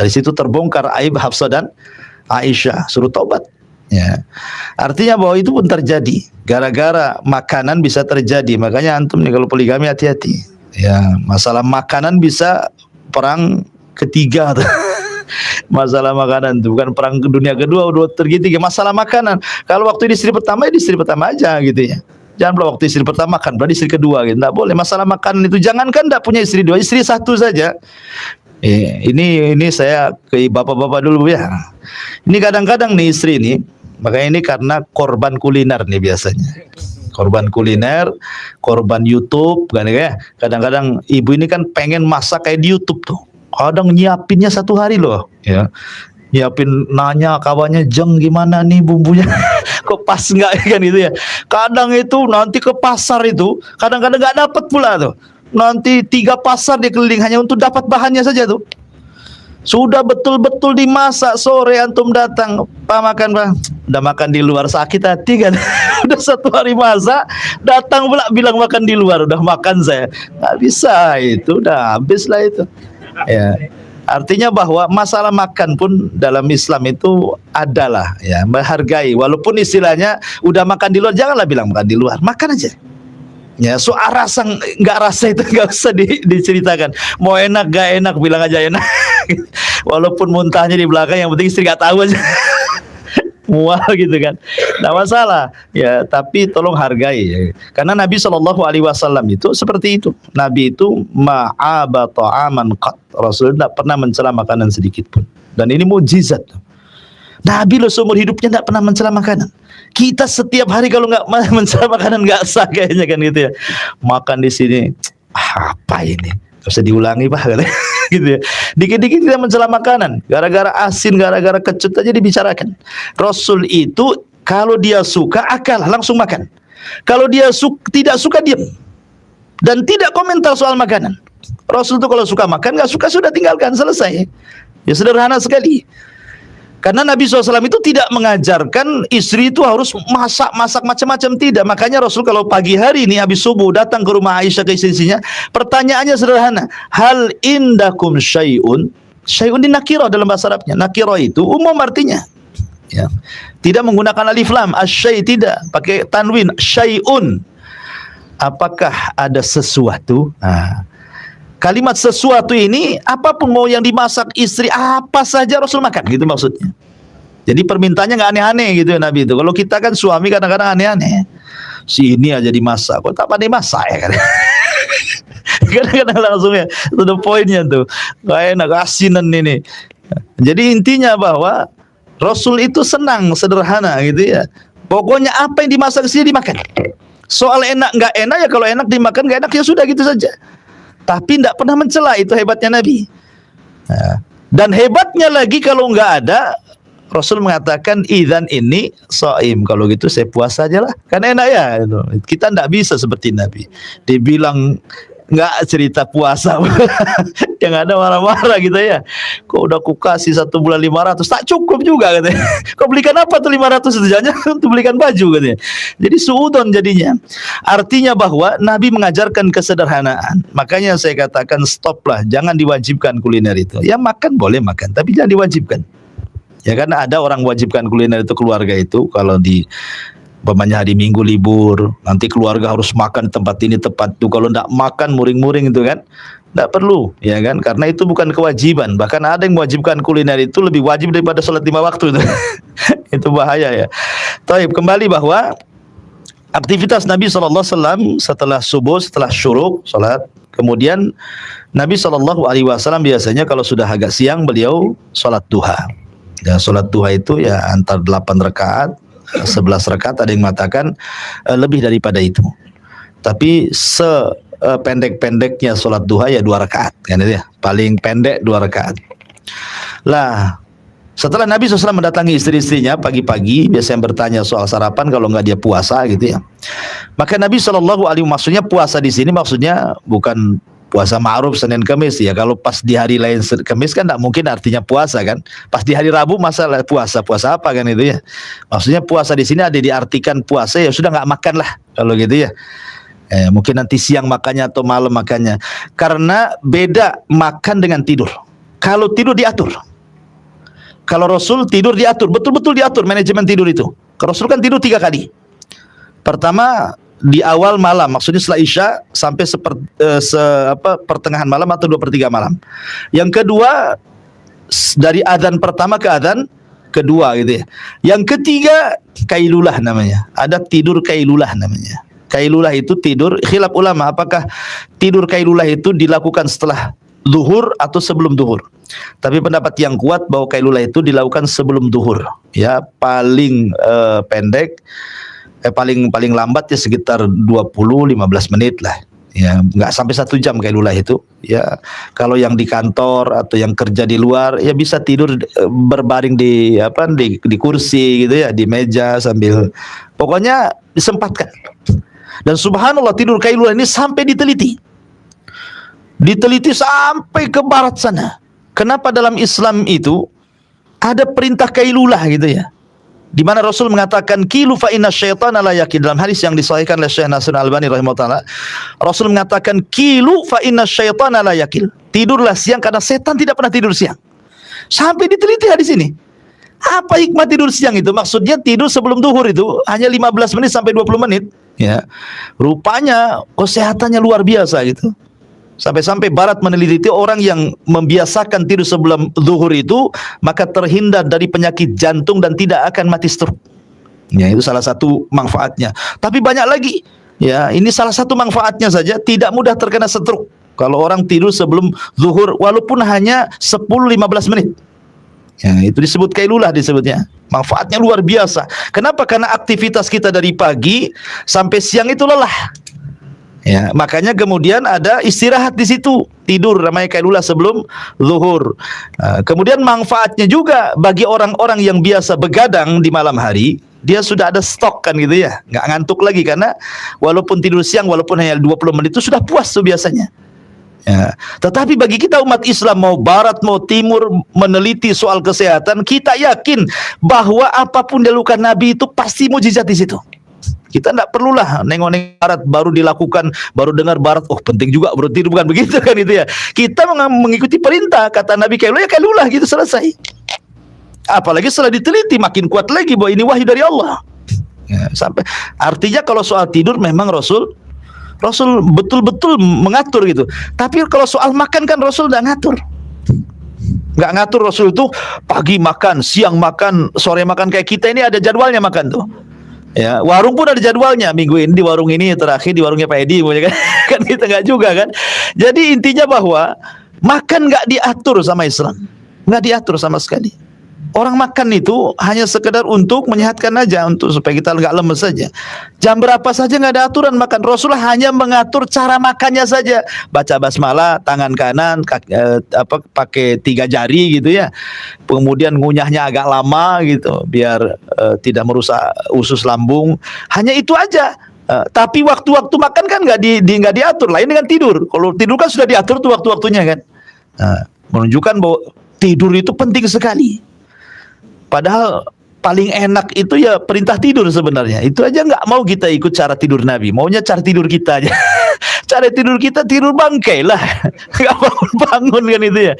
Dari situ terbongkar aib Hafsah dan Aisyah, suruh taubat. Ya, artinya bahwa itu pun terjadi gara-gara makanan bisa terjadi. Makanya antum nih kalau poligami hati-hati. Ya, masalah makanan bisa perang ketiga tuh. Masalah makanan itu bukan perang dunia kedua udah tergitiga. Masalah makanan. Kalau waktu di istri pertama ya di istri pertama aja gitu ya. Jangan pula waktu istri pertama kan berarti istri kedua gitu. Nggak boleh. Masalah makanan itu jangankan nggak punya istri 2, istri 1 saja. Ini saya ke bapak-bapak dulu ya. Ini kadang-kadang nih istri ini, makanya ini karena korban kuliner nih biasanya. Korban kuliner, korban YouTube kan ya. Kadang-kadang ibu ini kan pengen masak kayak di YouTube tuh. Kadang nyiapinnya 1 hari loh, ya. Nyiapin nanya kawannya, "Jeng gimana nih bumbunya?" Kok pas enggak kan gitu ya. Kadang itu nanti ke pasar itu, kadang-kadang enggak dapat pula tuh. Nanti 3 pasar dia keliling hanya untuk dapat bahannya saja tuh. Sudah betul-betul dimasak, sore antum datang, "Pak makan Pak." Udah makan di luar, sakit hati kan. Udah 1 hari masak, datang pula bilang makan di luar, udah makan saya. Nggak bisa itu, udah habis lah itu. Ya. Artinya bahwa masalah makan pun dalam Islam itu adalah ya, menghargai. Walaupun istilahnya udah makan di luar, janganlah bilang makan di luar, makan aja. Ya, soal rasa nggak rasa itu nggak usah diceritakan. Mau enak nggak enak bilang aja enak. Walaupun muntahnya di belakang, yang penting istri nggak tahu aja. Mual gitu kan, nggak masalah. Ya, tapi tolong hargai. Ya. Karena Nabi SAW itu seperti itu. Nabi itu ma'aba ta'aman qat. Rasul tidak pernah mencela makanan sedikit pun. Dan ini mukjizat. Nabi loh seumur hidupnya tidak pernah mencela makanan. Kita setiap hari kalau nggak mencela makanan nggak sah kayaknya kan gitu ya. Makan di sini, apa ini? Gak usah diulangi Pak, gitu ya. Dikit-dikit kita mencela makanan, gara-gara asin, gara-gara kecut aja dibicarakan. Rasul itu kalau dia suka akal langsung makan. Kalau dia tidak suka diam dan tidak komentar soal makanan. Rasul itu kalau suka makan, nggak suka sudah tinggalkan, selesai. Ya sederhana sekali. Karena Nabi SAW itu tidak mengajarkan istri itu harus masak macam-macam, tidak. Makanya Rasul kalau pagi hari ini habis subuh datang ke rumah Aisyah ke istrinya, pertanyaannya sederhana, hal indakum syai'un? Syai'un di nakirah dalam bahasa Arabnya. Nakirah itu umum artinya. Ya. Tidak menggunakan alif lam, asyai tidak, pakai tanwin, syai'un. Apakah ada sesuatu? Nah, kalimat sesuatu ini apapun mau yang dimasak istri, apa saja Rasul makan, gitu maksudnya. Jadi permintaannya nggak aneh-aneh gitu ya Nabi itu. Kalau kita kan suami kadang-kadang aneh-aneh. Si ini aja dimasak, kok tak pandai masak ya kan? Kadang-kadang langsung ya, itu the pointnya tuh. Gak enak, asinan ini. Jadi intinya bahwa Rasul itu senang, sederhana gitu ya. Pokoknya apa yang dimasak sih dimakan. Soal enak nggak enak ya, kalau enak dimakan, nggak enak ya sudah gitu saja. Tapi tidak pernah mencela, itu hebatnya Nabi. Nah, dan hebatnya lagi kalau nggak ada, Rasul mengatakan idzan ini shaim, kalau gitu saya puasa aja lah, kan enak ya. Kita tidak bisa seperti Nabi. Dibilang nggak cerita puasa, yang ada marah-marah gitu ya. Kok udah ku kasih 1 bulan 500, tak cukup juga katanya. Kau belikan apa tuh 500 itu? Jangan untuk belikan baju katanya. Jadi suudon jadinya. Artinya bahwa Nabi mengajarkan kesederhanaan. Makanya saya katakan stoplah, jangan diwajibkan kuliner itu. Ya makan boleh makan, tapi jangan diwajibkan. Ya karena ada orang wajibkan kuliner itu keluarga itu, kalau di umpamanya hari Minggu libur, nanti keluarga harus makan di tempat ini tempat itu. Kalau tidak makan muring-muring itu kan, tidak perlu, ya kan? Karena itu bukan kewajiban. Bahkan ada yang mewajibkan kuliner itu lebih wajib daripada sholat 5 waktu itu. Itu bahaya ya. Taib, kembali bahwa aktivitas Nabi SAW setelah subuh, setelah syuruk, sholat, kemudian Nabi SAW biasanya kalau sudah agak siang beliau sholat duha. Ya, sholat duha itu ya antar 8 rakaat, 11 rakaat, ada yang mengatakan lebih daripada itu. Tapi sependek-pendeknya sholat duha ya 2 rakaat kan itu ya. Paling pendek 2 rakaat. Lah, setelah Nabi SAW mendatangi istri-istrinya pagi-pagi, biasanya bertanya soal sarapan kalau nggak dia puasa gitu ya. Maka Nabi SAW, maksudnya puasa di sini maksudnya bukan puasa ma'ruf Senin Kamis ya. Kalau pas di hari lain Kamis kan tidak mungkin artinya puasa kan. Pas di hari Rabu masalah puasa apa kan itu ya. Maksudnya puasa di sini ada diartikan puasa ya sudah nggak makan lah kalau gitu ya. Mungkin nanti siang makannya atau malam makannya. Karena beda makan dengan tidur. Kalau tidur diatur. Kalau Rasul tidur diatur, betul-betul diatur manajemen tidur itu. Kalau Rasul kan tidur 3 kali. Pertama di awal malam, maksudnya setelah Isya sampai pertengahan malam atau 2/3 malam. Yang kedua dari adzan pertama ke adzan kedua gitu ya. Yang ketiga kailulah namanya. Ada tidur kailulah namanya. Kailulah itu tidur, khilaf ulama apakah tidur kailulah itu dilakukan setelah zuhur atau sebelum zuhur. Tapi pendapat yang kuat bahwa kailulah itu dilakukan sebelum zuhur. Ya, paling pendek paling lambat ya sekitar 20-15 menit lah. Ya, nggak sampai 1 jam kailulah itu. Ya, kalau yang di kantor atau yang kerja di luar ya bisa tidur berbaring di kursi gitu ya, di meja sambil pokoknya disempatkan. Dan subhanallah tidur kailulah ini sampai diteliti. Diteliti sampai ke barat sana. Kenapa dalam Islam itu ada perintah kailulah gitu ya? Di mana Rasul mengatakan kilu fa inna syaitana la yakil, dalam hadis yang disahihkan oleh Syekh Nasir Al-Albani rahimahullah. Rasul mengatakan kilu fa inna syaitana la yakil. Tidurlah siang karena setan tidak pernah tidur siang. Sampai diteliti hadis ini. Apa hikmah tidur siang itu? Maksudnya tidur sebelum zuhur itu hanya 15 menit sampai 20 menit, ya. Rupanya kesehatannya luar biasa gitu. Sampai-sampai Barat meneliti orang yang membiasakan tidur sebelum zuhur itu maka terhindar dari penyakit jantung dan tidak akan mati stroke. Ya, itu salah satu manfaatnya. Tapi banyak lagi. Ya, ini salah satu manfaatnya saja, tidak mudah terkena stroke kalau orang tidur sebelum zuhur walaupun hanya 10-15 menit. Ya, itu disebut kailulah disebutnya. Manfaatnya luar biasa. Kenapa? Karena aktivitas kita dari pagi sampai siang itu lelah. Ya, makanya kemudian ada istirahat di situ, tidur namanya kailulah sebelum zuhur. Kemudian manfaatnya juga bagi orang-orang yang biasa begadang di malam hari, dia sudah ada stok kan gitu ya, nggak ngantuk lagi karena walaupun tidur siang walaupun hanya 20 menit itu sudah puas tuh biasanya. Ya. Tetapi bagi kita umat Islam, mau barat mau timur, meneliti soal kesehatan, kita yakin bahwa apapun dilakukan Nabi itu pasti mujizat di situ. Kita tidak perlulah nengok-nengok barat baru dilakukan, baru dengar barat, oh penting juga berarti, bukan begitu kan itu ya. Kita mengikuti perintah, kata Nabi kalulah ya kalulah, gitu, selesai. Apalagi setelah diteliti makin kuat lagi bahwa ini wahyu dari Allah. Ya, sampai artinya kalau soal tidur memang Rasul betul-betul mengatur gitu. Tapi kalau soal makan kan Rasul tidak ngatur. Nggak ngatur Rasul itu pagi makan, siang makan, sore makan. Kayak kita ini ada jadwalnya makan tuh. Ya, warung pun ada jadwalnya. Minggu ini di warung ini, terakhir di warungnya Pak Edi, kan? Kan kita nggak juga kan. Jadi intinya bahwa makan nggak diatur sama Islam, nggak diatur sama sekali. Orang makan itu hanya sekedar untuk menyehatkan aja, untuk supaya kita nggak lemes saja. Jam berapa saja nggak ada aturan makan. Rasulullah hanya mengatur cara makannya saja. Baca basmalah, tangan kanan pakai 3 jari gitu ya. Kemudian ngunyahnya agak lama gitu, biar tidak merusak usus lambung. Hanya itu aja. Tapi waktu-waktu makan kan nggak diatur. Lain dengan tidur. Kalau tidur kan sudah diatur tuh waktu-waktunya kan. Menunjukkan bahwa tidur itu penting sekali. Padahal paling enak itu ya perintah tidur sebenarnya. Itu aja nggak mau kita ikut cara tidur Nabi. Maunya cara tidur kita aja. Cara tidur kita tidur bangkai lah. Nggak bangun-bangun kan itu ya.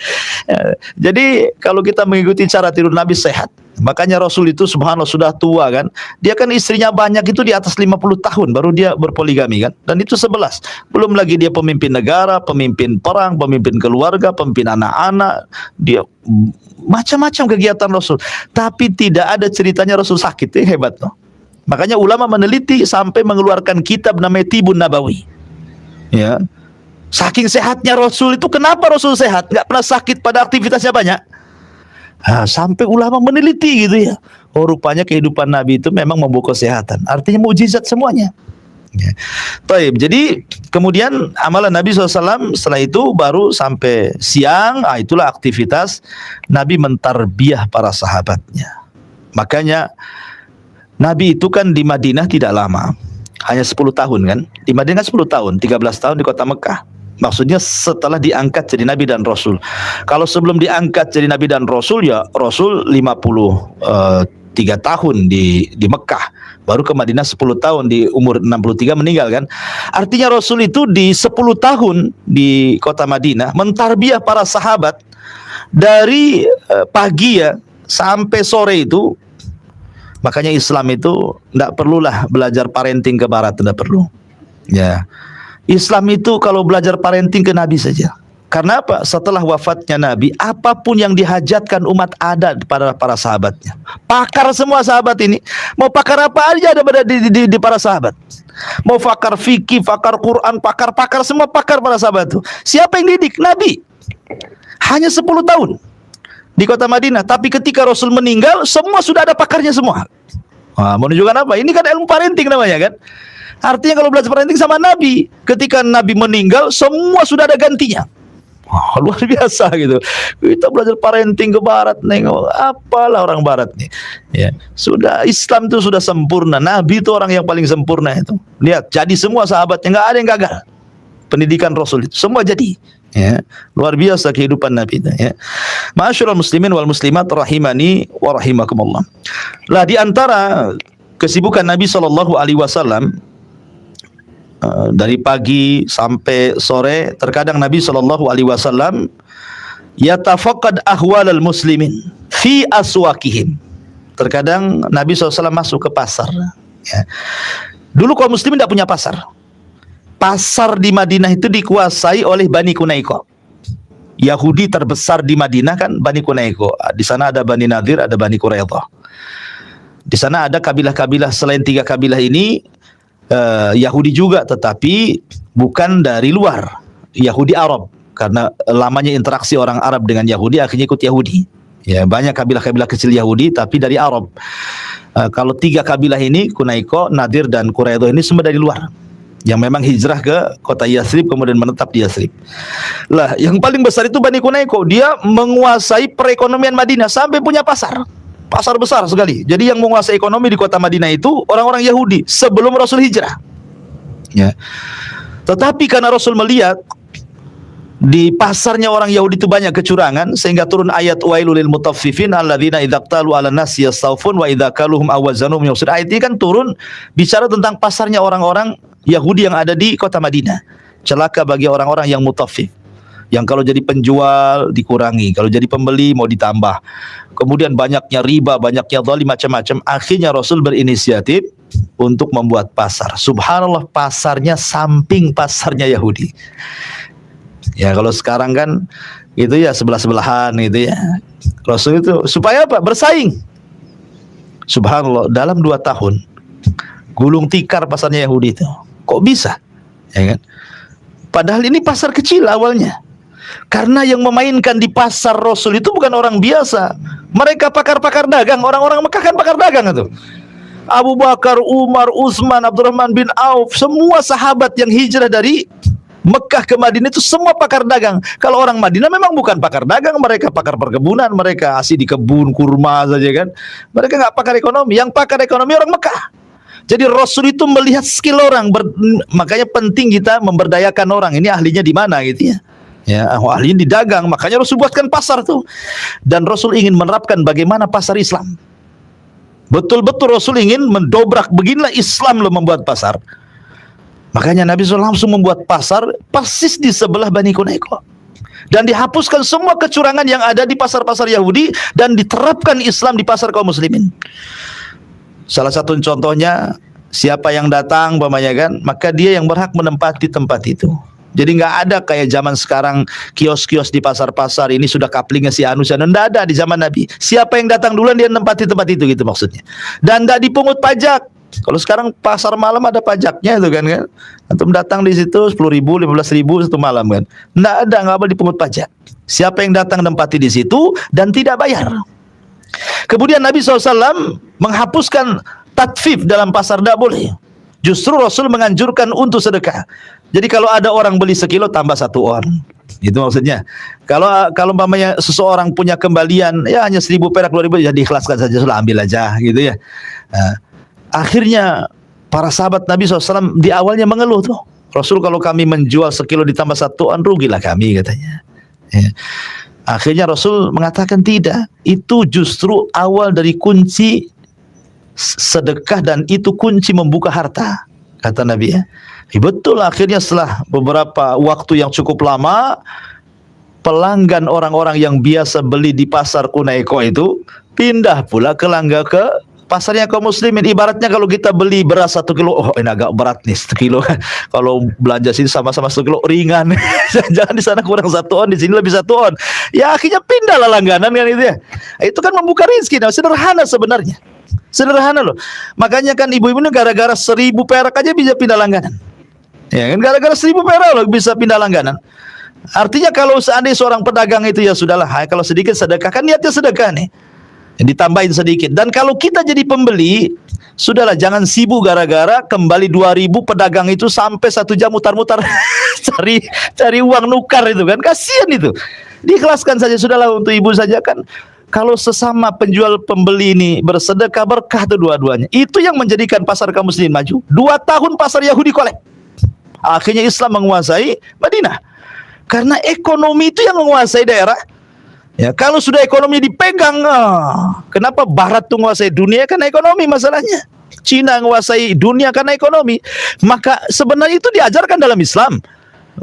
Jadi kalau kita mengikuti cara tidur Nabi sehat. Makanya Rasul itu subhanallah sudah tua kan. Dia kan istrinya banyak itu di atas 50 tahun baru dia berpoligami kan. Dan itu 11. Belum lagi dia pemimpin negara, pemimpin perang, pemimpin keluarga, pemimpin anak-anak. Dia macam-macam kegiatan Rasul. Tapi tidak ada ceritanya Rasul sakit. Hebat loh. Makanya ulama meneliti sampai mengeluarkan kitab namanya Tibun Nabawi. Ya. Saking sehatnya Rasul itu, kenapa Rasul sehat? Nggak pernah sakit, pada aktivitasnya banyak. Sampai ulama meneliti gitu ya. Oh rupanya kehidupan Nabi itu memang membawa kesehatan. Artinya mukjizat semuanya. Ya. Taib. Jadi kemudian amalan Nabi SAW setelah itu baru sampai siang. Itulah aktivitas Nabi mentarbiyah para sahabatnya. Makanya Nabi itu kan di Madinah tidak lama, hanya 10 tahun kan. Di Madinah 10 tahun, 13 tahun di kota Mekah. Maksudnya setelah diangkat jadi Nabi dan Rasul. Kalau sebelum diangkat jadi Nabi dan Rasul, ya Rasul 53 tahun di Mekah. Baru ke Madinah 10 tahun, di umur 63 meninggal kan. Artinya Rasul itu di 10 tahun di kota Madinah mentarbiyah para sahabat dari pagi ya sampai sore itu. Makanya Islam itu tidak perlulah belajar parenting ke barat, tidak perlu. Ya. Islam itu kalau belajar parenting ke Nabi saja. Karena apa? Setelah wafatnya Nabi, apapun yang dihajatkan umat ada pada para sahabatnya. Pakar semua sahabat ini. Mau pakar apa aja ada pada di para sahabat. Mau pakar fikih, pakar Quran, pakar semua pakar para sahabat itu. Siapa yang didik? Nabi. Hanya 10 tahun di kota Madinah. Tapi ketika Rasul meninggal, semua sudah ada pakarnya semua. Menunjukkan apa? Ini kan ilmu parenting namanya kan. Artinya kalau belajar parenting sama Nabi, ketika Nabi meninggal, semua sudah ada gantinya. Luar biasa gitu. Kita belajar parenting ke barat, nengok apalah orang barat nih. Ya, sudah Islam itu sudah sempurna. Nabi itu orang yang paling sempurna itu. Lihat, jadi semua sahabatnya nggak ada yang gagal. Pendidikan Rasul itu semua jadi. Ya, luar biasa kehidupan Nabi itu ya. Ma'asyiral muslimin wal muslimat rahimani wa rahimakumullah. Lah di antara kesibukan Nabi SAW dari pagi sampai sore, terkadang Nabi SAW yatafaqqad ahwalal muslimin fi aswaqihim. Terkadang Nabi SAW masuk ke pasar ya. Dulu kaum muslimin tidak punya pasar. Pasar di Madinah itu dikuasai oleh Bani Qunaiqah. Yahudi terbesar di Madinah kan Bani Qunaiqah. Di sana ada Bani Nadir, ada Bani Quraidah. Di sana ada kabilah-kabilah selain 3 kabilah ini. Yahudi juga, tetapi bukan dari luar, Yahudi Arab. Karena lamanya interaksi orang Arab dengan Yahudi, akhirnya ikut Yahudi. Ya, banyak kabilah-kabilah kecil Yahudi, tapi dari Arab. Kalau 3 kabilah ini, Qunaiqah, Nadir, dan Quraidah ini semua dari luar, yang memang hijrah ke kota Yathrib, kemudian menetap di Yathrib. Lah, yang paling besar itu Bani Qunaiqah. Dia menguasai perekonomian Madinah sampai punya pasar. Pasar besar sekali. Jadi yang menguasai ekonomi di kota Madinah itu orang-orang Yahudi sebelum Rasul hijrah. Ya. Tetapi karena Rasul melihat Di pasarnya orang Yahudi itu banyak kecurangan sehingga turun ayat wailul lil mutaffifin alladzina idza qtalu 'alan nasi yastawfun wa idza kaluhum aw wazanuhum yukhsirun. Ayat ini kan turun bicara tentang pasarnya orang-orang Yahudi yang ada di kota Madinah. Celaka bagi orang-orang yang mutaffif. Yang kalau jadi penjual dikurangi, kalau jadi pembeli mau ditambah. Kemudian banyaknya riba, banyaknya zalim, macam-macam. Akhirnya Rasul berinisiatif untuk membuat pasar. Subhanallah, pasarnya samping pasarnya Yahudi. Ya kalau sekarang kan itu ya sebelah-sebelahan gitu ya. Rasul itu supaya apa? Bersaing. Subhanallah, dalam 2 tahun gulung tikar pasarnya Yahudi itu. Kok bisa? Ya kan? Padahal ini pasar kecil awalnya. Karena yang memainkan di pasar Rasul itu bukan orang biasa. Mereka pakar-pakar dagang. Orang-orang Mekah kan pakar dagang itu. Abu Bakar, Umar, Utsman, Abdurrahman bin Auf, semua sahabat yang hijrah dari Mekah ke Madinah itu semua pakar dagang. Kalau orang Madinah memang bukan pakar dagang, mereka pakar perkebunan, mereka asli di kebun kurma saja kan. Mereka nggak pakar ekonomi. Yang pakar ekonomi orang Mekah. Jadi Rasul itu melihat skill orang, makanya penting kita memberdayakan orang. Ini ahlinya di mana gitu ya. Ya, ahlinya di dagang, makanya Rasul buatkan pasar tuh. Dan Rasul ingin menerapkan bagaimana pasar Islam. Betul-betul Rasul ingin mendobrak, beginilah Islam loh membuat pasar. Makanya Nabi SAW langsung membuat pasar persis di sebelah Bani Qunaiqah. Dan dihapuskan semua kecurangan yang ada di pasar-pasar Yahudi dan diterapkan Islam di pasar kaum muslimin. Salah satu contohnya, siapa yang datang umpamanya kan, maka dia yang berhak menempati tempat itu. Jadi nggak ada kayak zaman sekarang kios-kios di pasar-pasar ini sudah kaplingnya si anu, nggak ada di zaman Nabi. Siapa yang datang duluan dia menempati tempat itu gitu maksudnya. Dan nggak dipungut pajak. Kalau sekarang pasar malam ada pajaknya itu kan. Antum datang di situ 10.000, 15.000 satu malam kan. Nggak boleh dipungut pajak. Siapa yang datang menempati di situ dan tidak bayar. Kemudian Nabi SAW menghapuskan tatfif dalam pasar, tidak boleh. Justru Rasul menganjurkan untuk sedekah. Jadi kalau ada orang beli sekilo tambah 1 on. Itu maksudnya. Kalau umpamanya seseorang punya kembalian ya hanya 1.000 perak, 2.000 ya diikhlaskan saja, sudah ambil aja gitu ya. Nah, akhirnya para sahabat Nabi SAW di awalnya mengeluh tuh. Rasul, kalau kami menjual sekilo ditambah 1 on rugilah kami katanya. Ya. Akhirnya Rasul mengatakan tidak. Itu justru awal dari kunci sedekah dan itu kunci membuka harta, kata Nabi ya. Betul, akhirnya setelah beberapa waktu yang cukup lama, pelanggan orang-orang yang biasa beli di pasar Qunaiqah itu pindah pula ke pasarnya kaum muslimin. Ibaratnya kalau kita beli beras 1 kilo, oh ini agak berat nih 1 kilo. Kalau belanja sini sama-sama 1 kilo ringan. Jangan di sana kurang 1 on, di sini lebih 1 on. Ya akhirnya pindahlah langganan kan itu ya. Itu kan membuka rezeki. Nah, sederhana sebenarnya. Sederhana loh. Makanya kan ibu-ibu ini gara-gara 1.000 perak aja bisa pindah langganan. Ya kan, gara-gara 1.000 perak loh bisa pindah langganan. Artinya kalau seandainya seorang pedagang itu ya sudahlah, kalau sedikit sedekah, kan niatnya sedekah nih. Ditambahin sedikit. Dan kalau kita jadi pembeli, sudahlah jangan sibuk gara-gara kembali 2.000 pedagang itu sampai 1 jam mutar-mutar cari uang nukar itu kan, kasihan itu. Diikhlaskan saja, sudahlah untuk ibu saja kan. Kalau sesama penjual pembeli ini bersedekah, berkah tuh dua-duanya. Itu yang menjadikan pasar kaum muslimin maju. 2 tahun pasar Yahudi kolek. Akhirnya Islam menguasai Madinah. Karena ekonomi itu yang menguasai daerah. Ya, kalau sudah ekonomi dipegang, kenapa Barat tuh menguasai dunia? Karena ekonomi masalahnya. Cina menguasai dunia karena ekonomi. Maka sebenarnya itu diajarkan dalam Islam.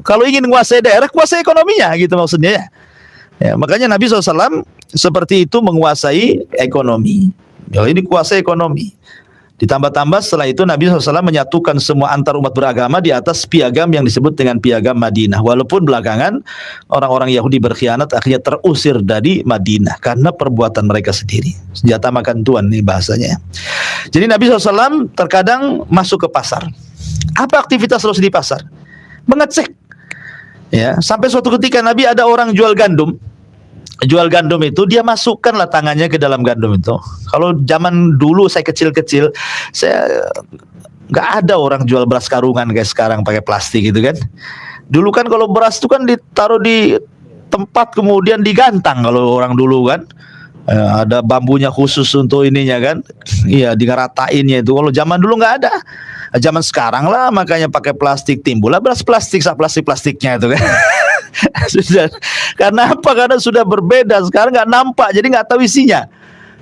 Kalau ingin menguasai daerah, kuasai ekonominya gitu maksudnya ya. Ya, makanya Nabi SAW seperti itu menguasai ekonomi. Ya, ini kuasai ekonomi. Ditambah-tambah setelah itu Nabi SAW menyatukan semua antar umat beragama di atas piagam yang disebut dengan piagam Madinah. Walaupun belakangan orang-orang Yahudi berkhianat akhirnya terusir dari Madinah karena perbuatan mereka sendiri. Senjata makan tuan nih bahasanya. Jadi Nabi SAW terkadang masuk ke pasar. Apa aktivitas Rasul di pasar? Mengecek. Ya, sampai suatu ketika Nabi ada orang jual gandum. Jual gandum itu dia masukkanlah tangannya ke dalam gandum itu. Kalau zaman dulu saya kecil-kecil, saya nggak ada orang jual beras karungan kayak sekarang pakai plastik gitu kan. Dulu kan kalau beras itu kan ditaruh di tempat kemudian digantang kalau orang dulu kan. Ada bambunya khusus untuk ininya kan. Iya, digeratainnya itu. Kalau zaman dulu nggak ada. Zaman sekarang lah makanya pakai plastik, timbullah beras plastik, plastiknya itu kan. Sudah. Karena apa? Karena sudah berbeda. Sekarang nggak nampak, jadi nggak tahu isinya.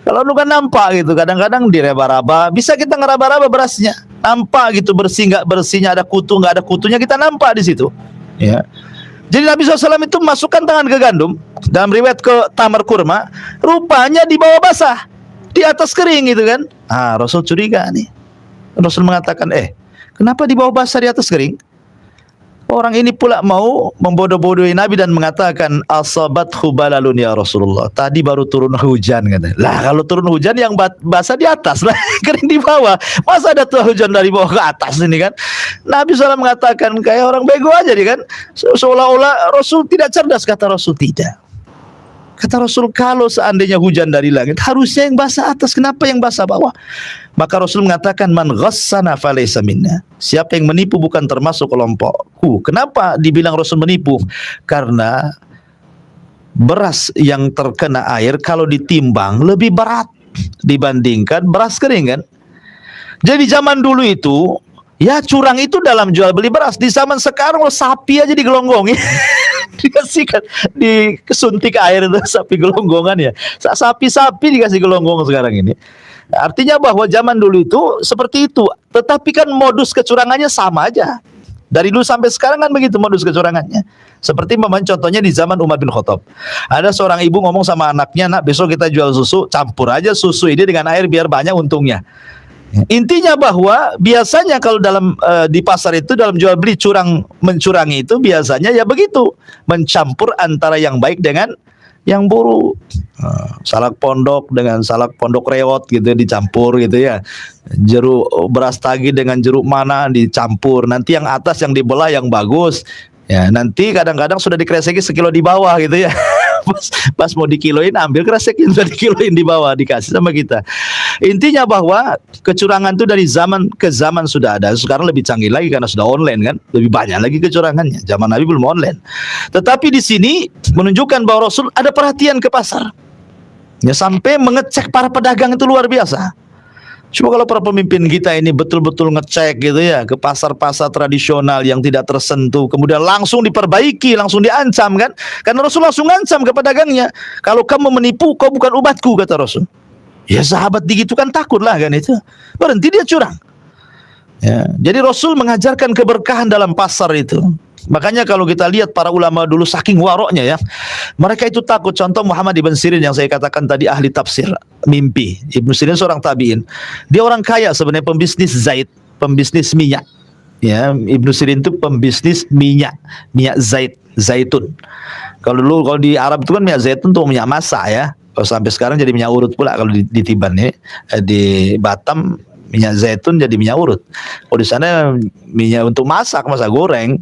Kalau dulu kan nampak gitu, kadang-kadang diraba-raba, bisa kita ngeraba-raba berasnya, nampak gitu, bersih nggak bersihnya, ada kutu nggak ada kutunya, kita nampak di situ. Ya. Jadi Nabi SAW itu masukkan tangan ke gandum, dalam riwayat ke tamar kurma, rupanya di bawah basah, di atas kering gitu kan. Rasul curiga nih. Rasul mengatakan, kenapa di bawah basah di atas kering? Orang ini pula mau membodoh-bodohi Nabi dan mengatakan asabathu balalun ya Rasulullah. Tadi baru turun hujan katanya. Lah kalau turun hujan yang basah di atas lah, kering di bawah. Masa ada tuh hujan dari bawah ke atas ini kan? Nabi SAW mengatakan kayak orang bego aja dia kan. Seolah-olah Rasul tidak cerdas. Kata Rasul tidak. Kata Rasul, kalau seandainya hujan dari langit, harusnya yang basah atas, kenapa yang basah bawah? Maka Rasul mengatakan, man ghassana falaysa minna. Siapa yang menipu bukan termasuk kelompokku. Kenapa dibilang Rasul menipu? Karena beras yang terkena air kalau ditimbang lebih berat dibandingkan beras kering kan. Jadi zaman dulu itu, ya curang itu dalam jual beli beras. Di zaman sekarang sapi aja digelonggongin. Dikasihkan, disuntik air itu sapi gelonggongan ya. Sapi-sapi dikasih gelonggong sekarang ini. Artinya bahwa zaman dulu itu seperti itu. Tetapi kan modus kecurangannya sama aja. Dari dulu sampai sekarang kan begitu modus kecurangannya. Seperti contohnya di zaman Umar bin Khattab. Ada seorang ibu ngomong sama anaknya, nak besok kita jual susu, campur aja susu ini dengan air biar banyak untungnya. Intinya bahwa biasanya kalau dalam di pasar itu dalam jual beli mencurangi itu biasanya ya begitu, mencampur antara yang baik dengan yang buruk. Salak pondok dengan salak pondok rewot gitu dicampur gitu ya. Jeruk beras tagi dengan jeruk mana dicampur. Nanti yang atas yang dibelah yang bagus. Ya, nanti kadang-kadang sudah dikreseki sekilo di bawah gitu ya. Pas mau dikiloin ambil kresekin sudah dikiloin di bawah dikasih sama kita. Intinya bahwa kecurangan itu dari zaman ke zaman sudah ada. Sekarang lebih canggih lagi karena sudah online kan, lebih banyak lagi kecurangannya. Zaman Nabi belum online. Tetapi di sini menunjukkan bahwa Rasul ada perhatian ke pasar. Ya, sampai mengecek para pedagang itu luar biasa. Cuma kalau para pemimpin kita ini betul-betul ngecek gitu ya ke pasar-pasar tradisional yang tidak tersentuh, kemudian langsung diperbaiki, langsung diancam kan? Karena Rasul langsung ngancam ke pedagangnya, kalau kamu menipu, kau bukan umatku, kata Rasul. Ya sahabat digitukan takutlah kan itu, berhenti dia curang. Ya, jadi Rasul mengajarkan keberkahan dalam pasar itu. Makanya kalau kita lihat para ulama dulu saking waroknya ya, mereka itu takut. Contoh Muhammad ibn Sirin yang saya katakan tadi ahli tafsir mimpi. Ibnu Sirin seorang tabi'in. Dia orang kaya sebenarnya, pembisnis zait, pembisnis minyak. Ya, Ibnu Sirin itu pembisnis minyak zaitun. Kalau dulu kalau di Arab itu kan minyak zaitun tuh minyak masak ya. Kalau sampai sekarang jadi minyak urut pula kalau di Tiban ya. Di Batam minyak zaitun jadi minyak urut. Kalau di sana minyak untuk masak goreng.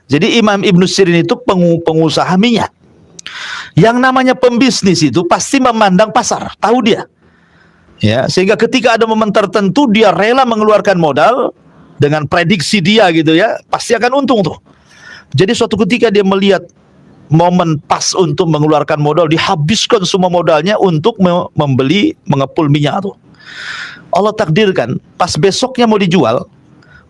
Jadi Imam Ibnu Sirin itu pengusaha minyak. Yang namanya pembisnis itu pasti memandang pasar, tahu dia. Ya, sehingga ketika ada momen tertentu dia rela mengeluarkan modal dengan prediksi dia gitu ya, pasti akan untung tuh. Jadi suatu ketika dia melihat momen pas untuk mengeluarkan modal, dihabiskan semua modalnya untuk mengepul minyak tuh. Allah takdirkan pas besoknya mau dijual,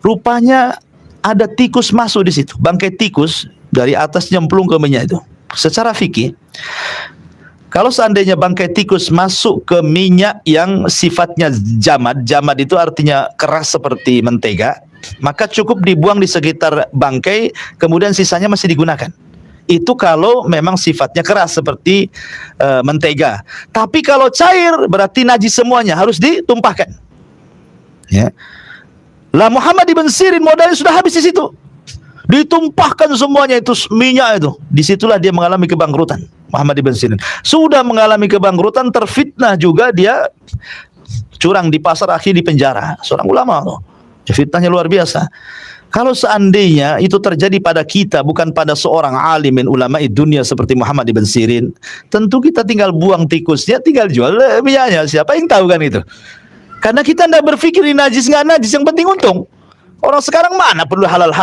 rupanya ada tikus masuk di situ, bangkai tikus dari atas nyemplung ke minyak itu. Secara fikih, kalau seandainya bangkai tikus masuk ke minyak yang sifatnya jamad itu artinya keras seperti mentega, maka cukup dibuang di sekitar bangkai, kemudian sisanya masih digunakan. Itu kalau memang sifatnya keras seperti mentega. Tapi kalau cair berarti najis semuanya, harus ditumpahkan. Ya. Lah Muhammad ibn Sirin modalnya sudah habis di situ. Ditumpahkan semuanya itu minyak itu. Disitulah dia mengalami kebangkrutan. Muhammad ibn Sirin sudah mengalami kebangkrutan, terfitnah juga, dia curang di pasar, akhir di penjara. Seorang ulama tuh. Fitnahnya luar biasa. Kalau seandainya itu terjadi pada kita, bukan pada seorang alimin ulama dunia seperti Muhammad ibn Sirin, tentu kita tinggal buang tikusnya, tinggal jual minyaknya. Siapa yang tahu kan itu? Karena kita tidak berpikir ini najis nggak najis, yang penting untung. Orang sekarang mana perlu halal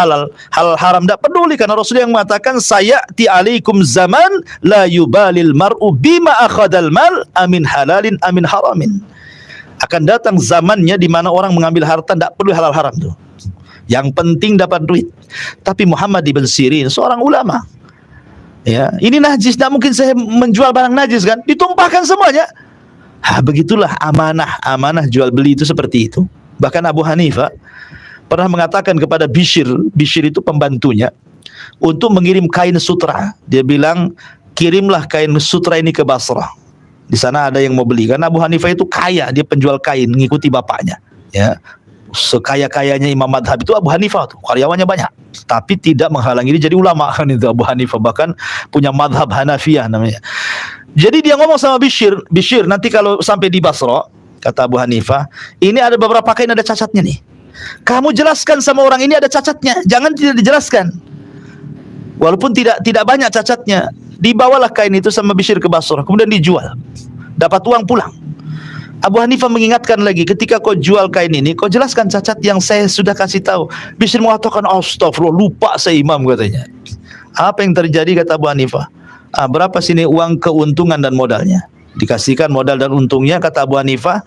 haram tidak peduli, karena Rasul yang mengatakan sayati alaikum zaman la yubalil mar'u bima akhadal mal amin halalin amin haramin. Akan datang zamannya di mana orang mengambil harta tidak perlu halal haram tuh. Yang penting dapat duit. Tapi Muhammad ibn Sirin seorang ulama, Ya, ini najis, tidak mungkin saya menjual barang najis kan? Ditumpahkan semuanya. Begitulah amanah jual beli itu seperti itu. Bahkan Abu Hanifah pernah mengatakan kepada Bishr itu pembantunya, untuk mengirim kain sutra. Dia bilang, kirimlah kain sutra ini ke Basrah. Di sana ada yang mau beli. Karena Abu Hanifah itu kaya, dia penjual kain, ngikuti bapaknya. Ya, sekaya-kayanya Imam Madhab itu Abu Hanifah tuh, karyawannya banyak, tapi tidak menghalangi dia jadi ulama kan itu Abu Hanifah, bahkan punya madhab Hanafiyah namanya. Jadi dia ngomong sama Bishr, nanti kalau sampai di Basra, kata Abu Hanifah, ini ada beberapa kain ada cacatnya nih. Kamu jelaskan sama orang ini ada cacatnya, jangan tidak dijelaskan. Walaupun tidak banyak cacatnya, dibawalah kain itu sama Bishr ke Basra, kemudian dijual, dapat uang pulang. Abu Hanifah mengingatkan lagi, ketika kau jual kain ini, kau jelaskan cacat yang saya sudah kasih tahu. Bishr mengatakan, astagfirullah, lupa saya imam, katanya. Apa yang terjadi, kata Abu Hanifah? Berapa sini uang keuntungan dan modalnya? Dikasihkan modal dan untungnya, kata Abu Hanifah,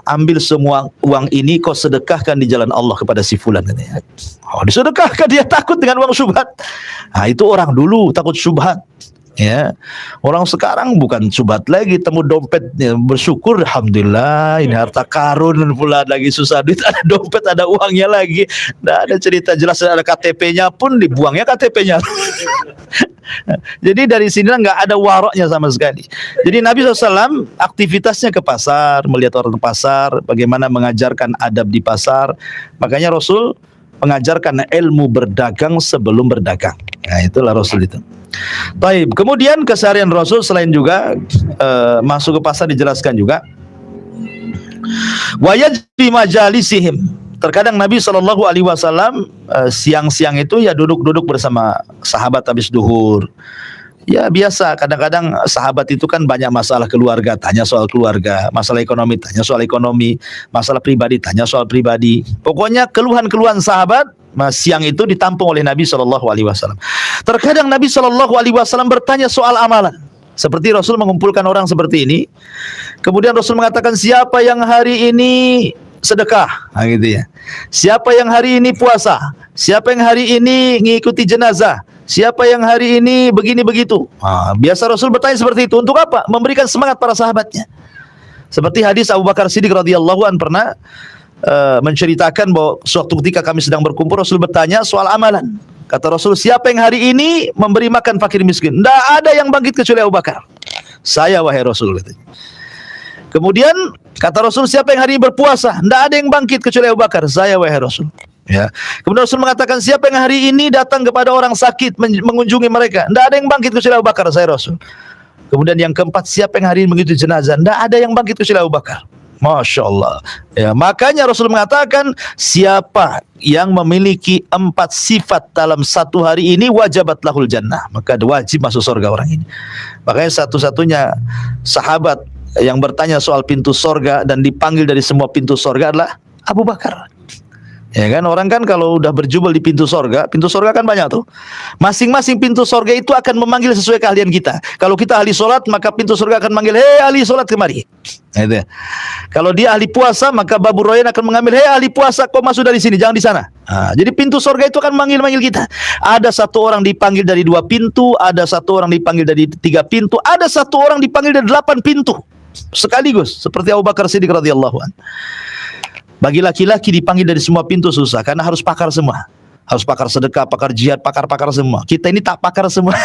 ambil semua uang ini kau sedekahkan di jalan Allah kepada si fulan, katanya. Disedekahkan, dia takut dengan uang syubhat. Itu orang dulu takut syubhat. Ya, orang sekarang bukan subhat lagi, temu dompet, ya, bersyukur alhamdulillah, ini harta karun pula, lagi susah duit, ada dompet, ada uangnya lagi. Nggak ada cerita jelas, ada KTP-nya pun dibuangnya KTP-nya. Jadi dari sinilah nggak ada waroknya sama sekali. Jadi Nabi SAW aktivitasnya ke pasar, melihat orang ke pasar, bagaimana mengajarkan adab di pasar. Makanya Rasul mengajarkan ilmu berdagang sebelum berdagang. Nah, itulah Rasul itu. Baik, kemudian keseharian Rasul selain juga masuk ke pasar dijelaskan juga. Wa yajbi majalisihim. Terkadang Nabi SAW siang-siang itu ya duduk-duduk bersama sahabat habis duhur. Ya biasa, kadang-kadang sahabat itu kan banyak masalah keluarga, tanya soal keluarga, masalah ekonomi, tanya soal ekonomi, masalah pribadi, tanya soal pribadi. Pokoknya keluhan-keluhan sahabat siang itu ditampung oleh Nabi SAW. Terkadang Nabi SAW bertanya soal amalan. Seperti Rasul mengumpulkan orang seperti ini. Kemudian Rasul mengatakan, siapa yang hari ini sedekah? Gitu ya. Siapa yang hari ini puasa? Siapa yang hari ini ngikuti jenazah? Siapa yang hari ini begini begitu? Biasa Rasul bertanya seperti itu. Untuk apa? Memberikan semangat para sahabatnya. Seperti hadis Abu Bakar Siddiq radhiyallahu an pernah menceritakan bahwa suatu ketika kami sedang berkumpul, Rasul bertanya soal amalan. Kata Rasul, siapa yang hari ini memberi makan fakir miskin? Tidak ada yang bangkit kecuali Abu Bakar. Saya, wahai Rasul, katanya. Kemudian kata Rasul, siapa yang hari ini berpuasa? Tidak ada yang bangkit kecuali Abu Bakar. Saya, wahai Rasul. Ya. Kemudian Rasul mengatakan, siapa yang hari ini datang kepada orang sakit mengunjungi mereka? Tidak ada yang bangkit kecuali Abu Bakar. Saya, Rasul. Kemudian yang keempat, siapa yang hari ini mengikuti jenazah? Tidak ada yang bangkit kecuali Abu Bakar. Masya Allah. Ya, makanya Rasul mengatakan, siapa yang memiliki 4 sifat dalam satu hari ini, wajabat lahul jannah, maka wajib masuk surga orang ini. Makanya satu-satunya sahabat yang bertanya soal pintu surga dan dipanggil dari semua pintu surga adalah Abu Bakar. Ya kan, orang kan kalau udah berjubel di pintu surga kan banyak tuh. Masing-masing pintu surga itu akan memanggil sesuai keahlian kita. Kalau kita ahli sholat, maka pintu surga akan manggil, hei ahli sholat kemari. Gitu ya. Kalau dia ahli puasa, maka Babur Royan akan mengambil, hei ahli puasa, kau masuk dari sini, jangan di sana. Jadi pintu surga itu akan manggil kita. Ada satu orang dipanggil dari 2 pintu, ada satu orang dipanggil dari 3 pintu, ada satu orang dipanggil dari 8 pintu sekaligus, seperti Abu Bakar Siddiq radhiyallahu anhu. Bagi laki-laki dipanggil dari semua pintu susah, karena harus pakar semua. Harus pakar sedekah, pakar jihad, pakar-pakar semua. Kita ini tak pakar semua.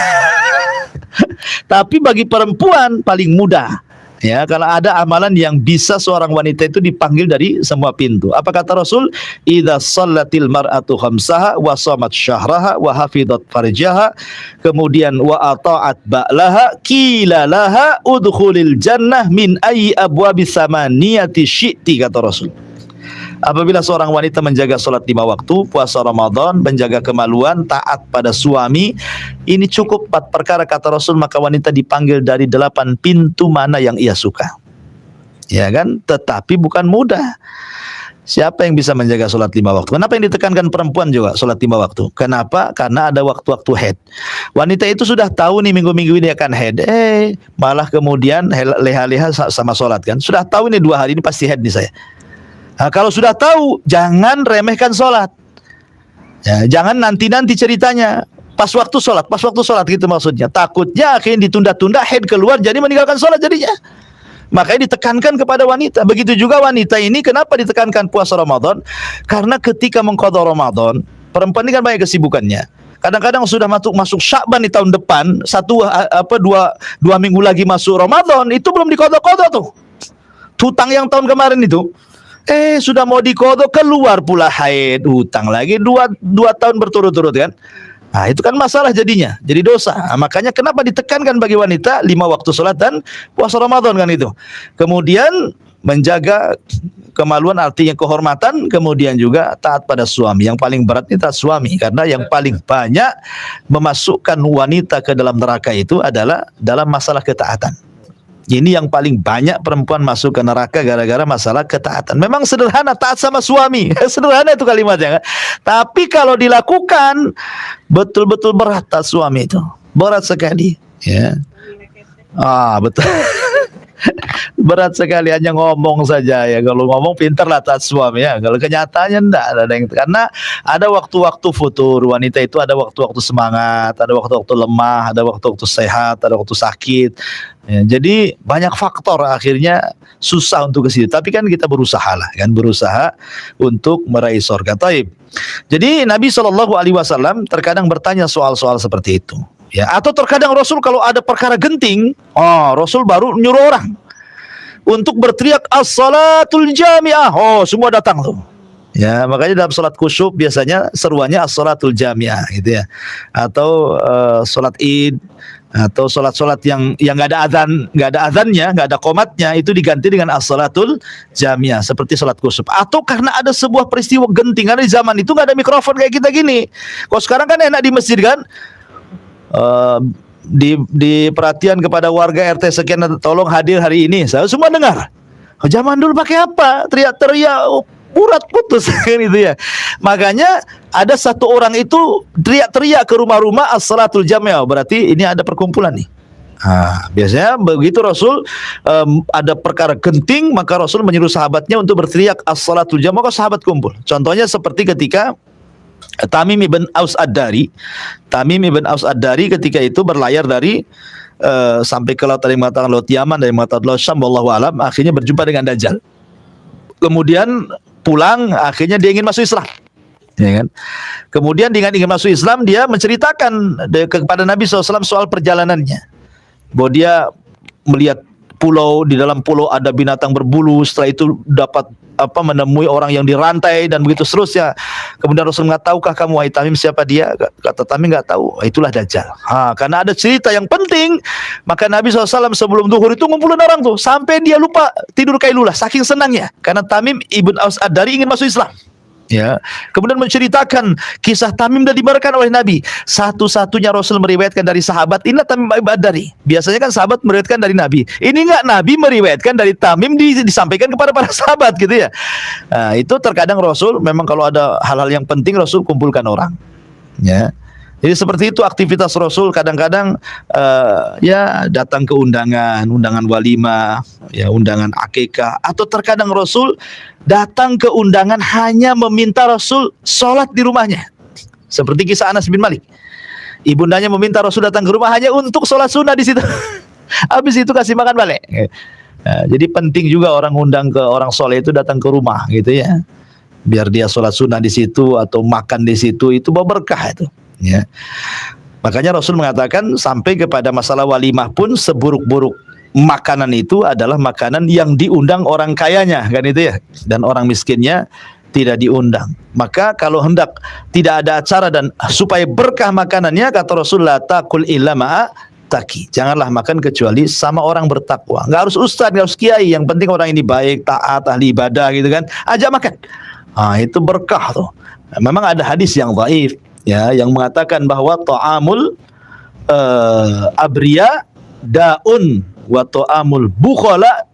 Tapi bagi perempuan paling mudah. Ya, kalau ada amalan yang bisa seorang wanita itu dipanggil dari semua pintu. Apa kata Rasul? Idza shallatil mar'atu khamsaha wa shamat syahraha wa hafizat farjaha, kemudian wa ata'at ba'laha, qila laha udkhulil jannah min ayyi abwabis samaniyati syi'ti, kata Rasul. Apabila seorang wanita menjaga sholat 5 waktu, puasa Ramadan, menjaga kemaluan, taat pada suami, ini cukup 4 perkara kata Rasul, maka wanita dipanggil dari 8 pintu mana yang ia suka. Ya kan? Tetapi bukan mudah. Siapa yang bisa menjaga sholat 5 waktu? Kenapa yang ditekankan perempuan juga sholat 5 waktu? Kenapa? Karena ada waktu-waktu haid. Wanita itu sudah tahu nih minggu-minggu ini akan haid. Malah kemudian leha-leha sama sholat kan. Sudah tahu ini 2 hari ini pasti haid nih saya. Nah, kalau sudah tahu, jangan remehkan sholat. Ya, jangan nanti-nanti ceritanya. pas waktu sholat gitu maksudnya. Takutnya akhirnya ditunda-tunda, haid keluar, jadi meninggalkan sholat jadinya. Makanya ditekankan kepada wanita. Begitu juga wanita ini, kenapa ditekankan puasa Ramadan? Karena ketika mengqadha Ramadan, perempuan ini kan banyak kesibukannya. Kadang-kadang sudah masuk Sya'ban di tahun depan, dua minggu lagi masuk Ramadan, itu belum diqadha-qadha tuh. Hutang yang tahun kemarin itu, sudah mau diqadha, keluar pula haid, hutang lagi dua tahun berturut-turut kan. Nah, itu kan masalah jadinya, jadi dosa. Nah, makanya kenapa ditekankan bagi wanita 5 waktu sholat dan puasa Ramadan kan itu. Kemudian menjaga kemaluan artinya kehormatan, kemudian juga taat pada suami. Yang paling berat itu taat suami, karena yang paling banyak memasukkan wanita ke dalam neraka itu adalah dalam masalah ketaatan. Ini yang paling banyak perempuan masuk ke neraka gara-gara masalah ketaatan. Memang sederhana taat sama suami, sederhana itu kalimatnya kan? Tapi kalau dilakukan betul-betul berat taat suami itu, berat sekali ya. Betul. Berat sekali, hanya ngomong saja ya. Kalau ngomong pintar lah taat suami ya. Kalau kenyataannya enggak ada yang, karena ada waktu-waktu futur wanita itu, ada waktu-waktu semangat, ada waktu-waktu lemah, ada waktu-waktu sehat, ada waktu sakit. Ya, jadi banyak faktor akhirnya susah untuk ke situ. Tapi kan kita berusaha lah kan, berusaha untuk meraih surga. Taib. Jadi Nabi SAW terkadang bertanya soal-soal seperti itu. Ya, atau terkadang Rasul kalau ada perkara genting, Rasul baru nyuruh orang untuk berteriak as-salatul jami'ah. Semua datang tuh. Ya, makanya dalam salat khusyuk biasanya seruannya as-salatul jami'ah gitu ya. Atau salat Id, atau salat-salat yang enggak ada azan, enggak ada azannya, enggak ada qomatnya, itu diganti dengan as-salatul jami'ah seperti salat khusyuk. Atau karena ada sebuah peristiwa genting, karena di zaman itu enggak ada mikrofon kayak kita gini. Kalau sekarang kan enak di masjid kan, di perhatian kepada warga RT sekian, tolong hadir hari ini, saya semua dengar. Zaman dulu pakai apa? Teriak-teriak, urat putus kan itu ya. Makanya ada satu orang itu teriak-teriak ke rumah-rumah as-salatul jami'ah, berarti ini ada perkumpulan nih. Biasanya begitu Rasul ada perkara genting, maka Rasul menyuruh sahabatnya untuk berteriak as-salatul jami'ah, maka sahabat kumpul. Contohnya seperti ketika Tamim ibn Aus Ad-Dari ketika itu berlayar dari sampai ke laut, dari mengatakan laut Yaman, dari mengatakan laut Syam, wallahu alam, akhirnya berjumpa dengan Dajjal. Kemudian pulang, akhirnya dia ingin masuk Islam, ya kan? Kemudian dengan ingin masuk Islam, dia menceritakan kepada Nabi SAW soal perjalanannya, bahwa dia melihat pulau, di dalam pulau ada binatang berbulu, setelah itu dapat menemui orang yang dirantai dan begitu seterusnya. Kemudian Rasul mengatakan, tahukah kamu wahai Tamim siapa dia? Kata Tamim, enggak tahu. Itulah Dajjal. Karena ada cerita yang penting, maka Nabi SAW sebelum zuhur itu ngumpulin orang tuh sampai dia lupa tidur kailulah saking senangnya, karena Tamim ibn Aus Ad-Dari ingin masuk Islam. Ya, kemudian menceritakan kisah Tamim dan dibenarkan oleh Nabi. Satu-satunya Rasul meriwayatkan dari sahabat, inilah Tamim ibn Ad-Dari. Biasanya kan sahabat meriwayatkan dari Nabi. Ini enggak, Nabi meriwayatkan dari Tamim, disampaikan kepada para sahabat gitu ya. Nah, itu terkadang Rasul memang kalau ada hal-hal yang penting Rasul kumpulkan orang. Ya. Jadi seperti itu aktivitas Rasul, kadang-kadang ya datang ke undangan walimah, ya undangan akikah, atau terkadang Rasul datang ke undangan hanya meminta Rasul sholat di rumahnya. Seperti kisah Anas bin Malik. Ibundanya meminta Rasul datang ke rumah hanya untuk sholat sunnah di situ. Habis itu kasih makan balik. Jadi penting juga orang undang ke orang soleh itu datang ke rumah gitu ya. Biar dia sholat sunnah di situ atau makan di situ, itu bawa berkah itu. Ya. Makanya Rasul mengatakan sampai kepada masalah walimah pun seburuk-buruk makanan itu adalah makanan yang diundang orang kayanya kan itu ya, dan orang miskinnya tidak diundang. Maka kalau hendak tidak ada acara dan supaya berkah makanannya, kata Rasul, la taqul illa ma'a taqi, janganlah makan kecuali sama orang bertakwa. Enggak harus ustaz, enggak harus kiai, yang penting orang ini baik, taat, ahli ibadah gitu kan, ajak makan. Itu berkah tuh. Memang ada hadis yang dhaif ya, yang mengatakan bahwa ta'amul abriya daun wa ta'amul bukhala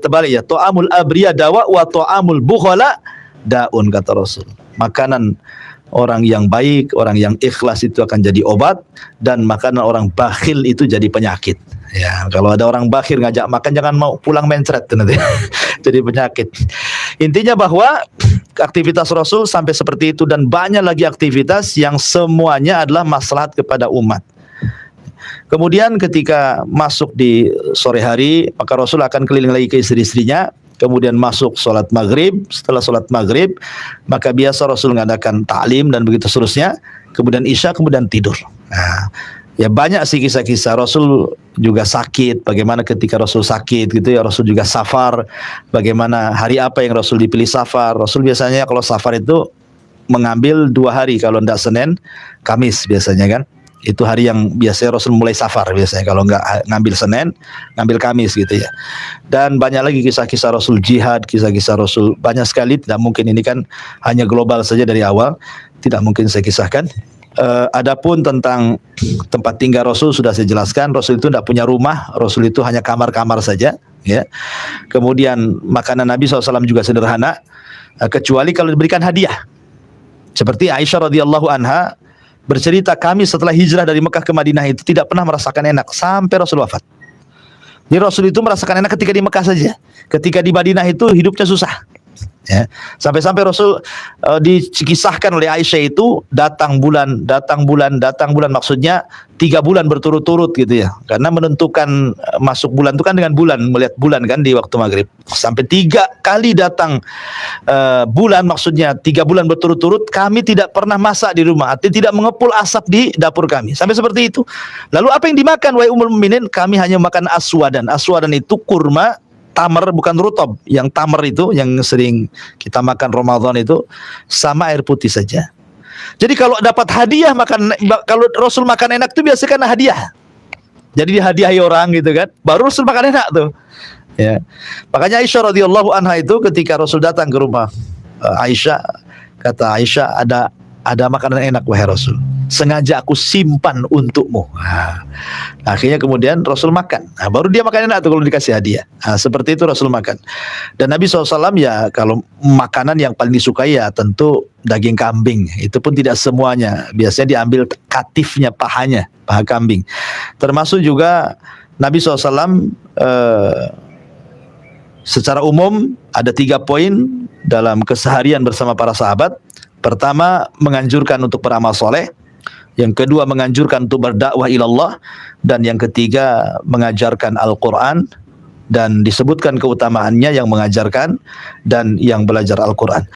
terbalik ya, ta'amul abriya dawa wa ta'amul bukhala daun, kata Rasul. Makanan orang yang baik, orang yang ikhlas itu akan jadi obat, dan makanan orang bakhil itu jadi penyakit. Ya, kalau ada orang bakhil ngajak makan, jangan mau pulang mencret nanti jadi penyakit. Intinya bahwa aktivitas Rasul sampai seperti itu, dan banyak lagi aktivitas yang semuanya adalah maslahat kepada umat. Kemudian ketika masuk di sore hari, maka Rasul akan keliling lagi ke istri-istrinya, kemudian masuk sholat maghrib. Setelah sholat maghrib, maka biasa Rasul mengadakan ta'lim dan begitu seterusnya. Kemudian isya, kemudian tidur. Nah, ya banyak sih kisah-kisah. Rasul juga sakit, bagaimana ketika Rasul sakit gitu ya. Rasul juga safar, bagaimana hari apa yang Rasul dipilih safar. Rasul biasanya kalau safar itu mengambil 2 hari, kalau tidak Senin, Kamis biasanya kan. Itu hari yang biasanya Rasul mulai safar biasanya, kalau nggak ngambil Senin, ngambil Kamis gitu ya. Dan banyak lagi kisah-kisah Rasul jihad, kisah-kisah Rasul banyak sekali. Tidak mungkin, ini kan hanya global saja dari awal, tidak mungkin saya kisahkan. Adapun tentang tempat tinggal Rasul sudah saya jelaskan. Rasul itu tidak punya rumah, Rasul itu hanya kamar-kamar saja ya. Kemudian makanan Nabi SAW juga sederhana, kecuali kalau diberikan hadiah. Seperti Aisyah radhiyallahu anha bercerita, kami setelah hijrah dari Mekah ke Madinah itu tidak pernah merasakan enak sampai Rasul wafat. Jadi Rasul itu merasakan enak ketika di Mekah saja. Ketika di Madinah itu hidupnya susah. Ya, sampai-sampai Rasul dikisahkan oleh Aisyah itu datang bulan, maksudnya 3 bulan berturut-turut gitu ya. Karena menentukan masuk bulan itu kan dengan bulan, melihat bulan kan di waktu maghrib. Sampai 3 kali datang bulan, maksudnya 3 bulan berturut-turut kami tidak pernah masak di rumah, artinya tidak mengepul asap di dapur kami. Sampai seperti itu. Lalu apa yang dimakan wahai Ummul Mukminin? Kami hanya makan aswadan. Aswadan itu kurma tamar, bukan rutob. Yang tamar itu yang sering kita makan Ramadan itu, sama air putih saja. Jadi kalau dapat hadiah makan, kalau Rasul makan enak itu biasanya karena hadiah. Jadi dihadiahi orang gitu kan, baru Rasul makan enak tuh. Ya. Makanya Aisyah radhiyallahu anha itu ketika Rasul datang ke rumah Aisyah, kata Aisyah, ada makanan enak wahai Rasul, sengaja aku simpan untukmu. Nah, akhirnya kemudian Rasul makan. Nah, baru dia makan enak tuh kalau dikasih hadiah. Nah, seperti itu Rasul makan. Dan Nabi SAW ya kalau makanan yang paling disukai ya tentu daging kambing. Itu pun tidak semuanya. Biasanya diambil katifnya, paha kambing. Termasuk juga Nabi SAW secara umum ada 3 poin dalam keseharian bersama para sahabat. Pertama, menganjurkan untuk beramal soleh. Yang kedua, menganjurkan untuk berdakwah ilallah. Dan yang ketiga, mengajarkan Al-Quran. Dan disebutkan keutamaannya yang mengajarkan dan yang belajar Al-Quran.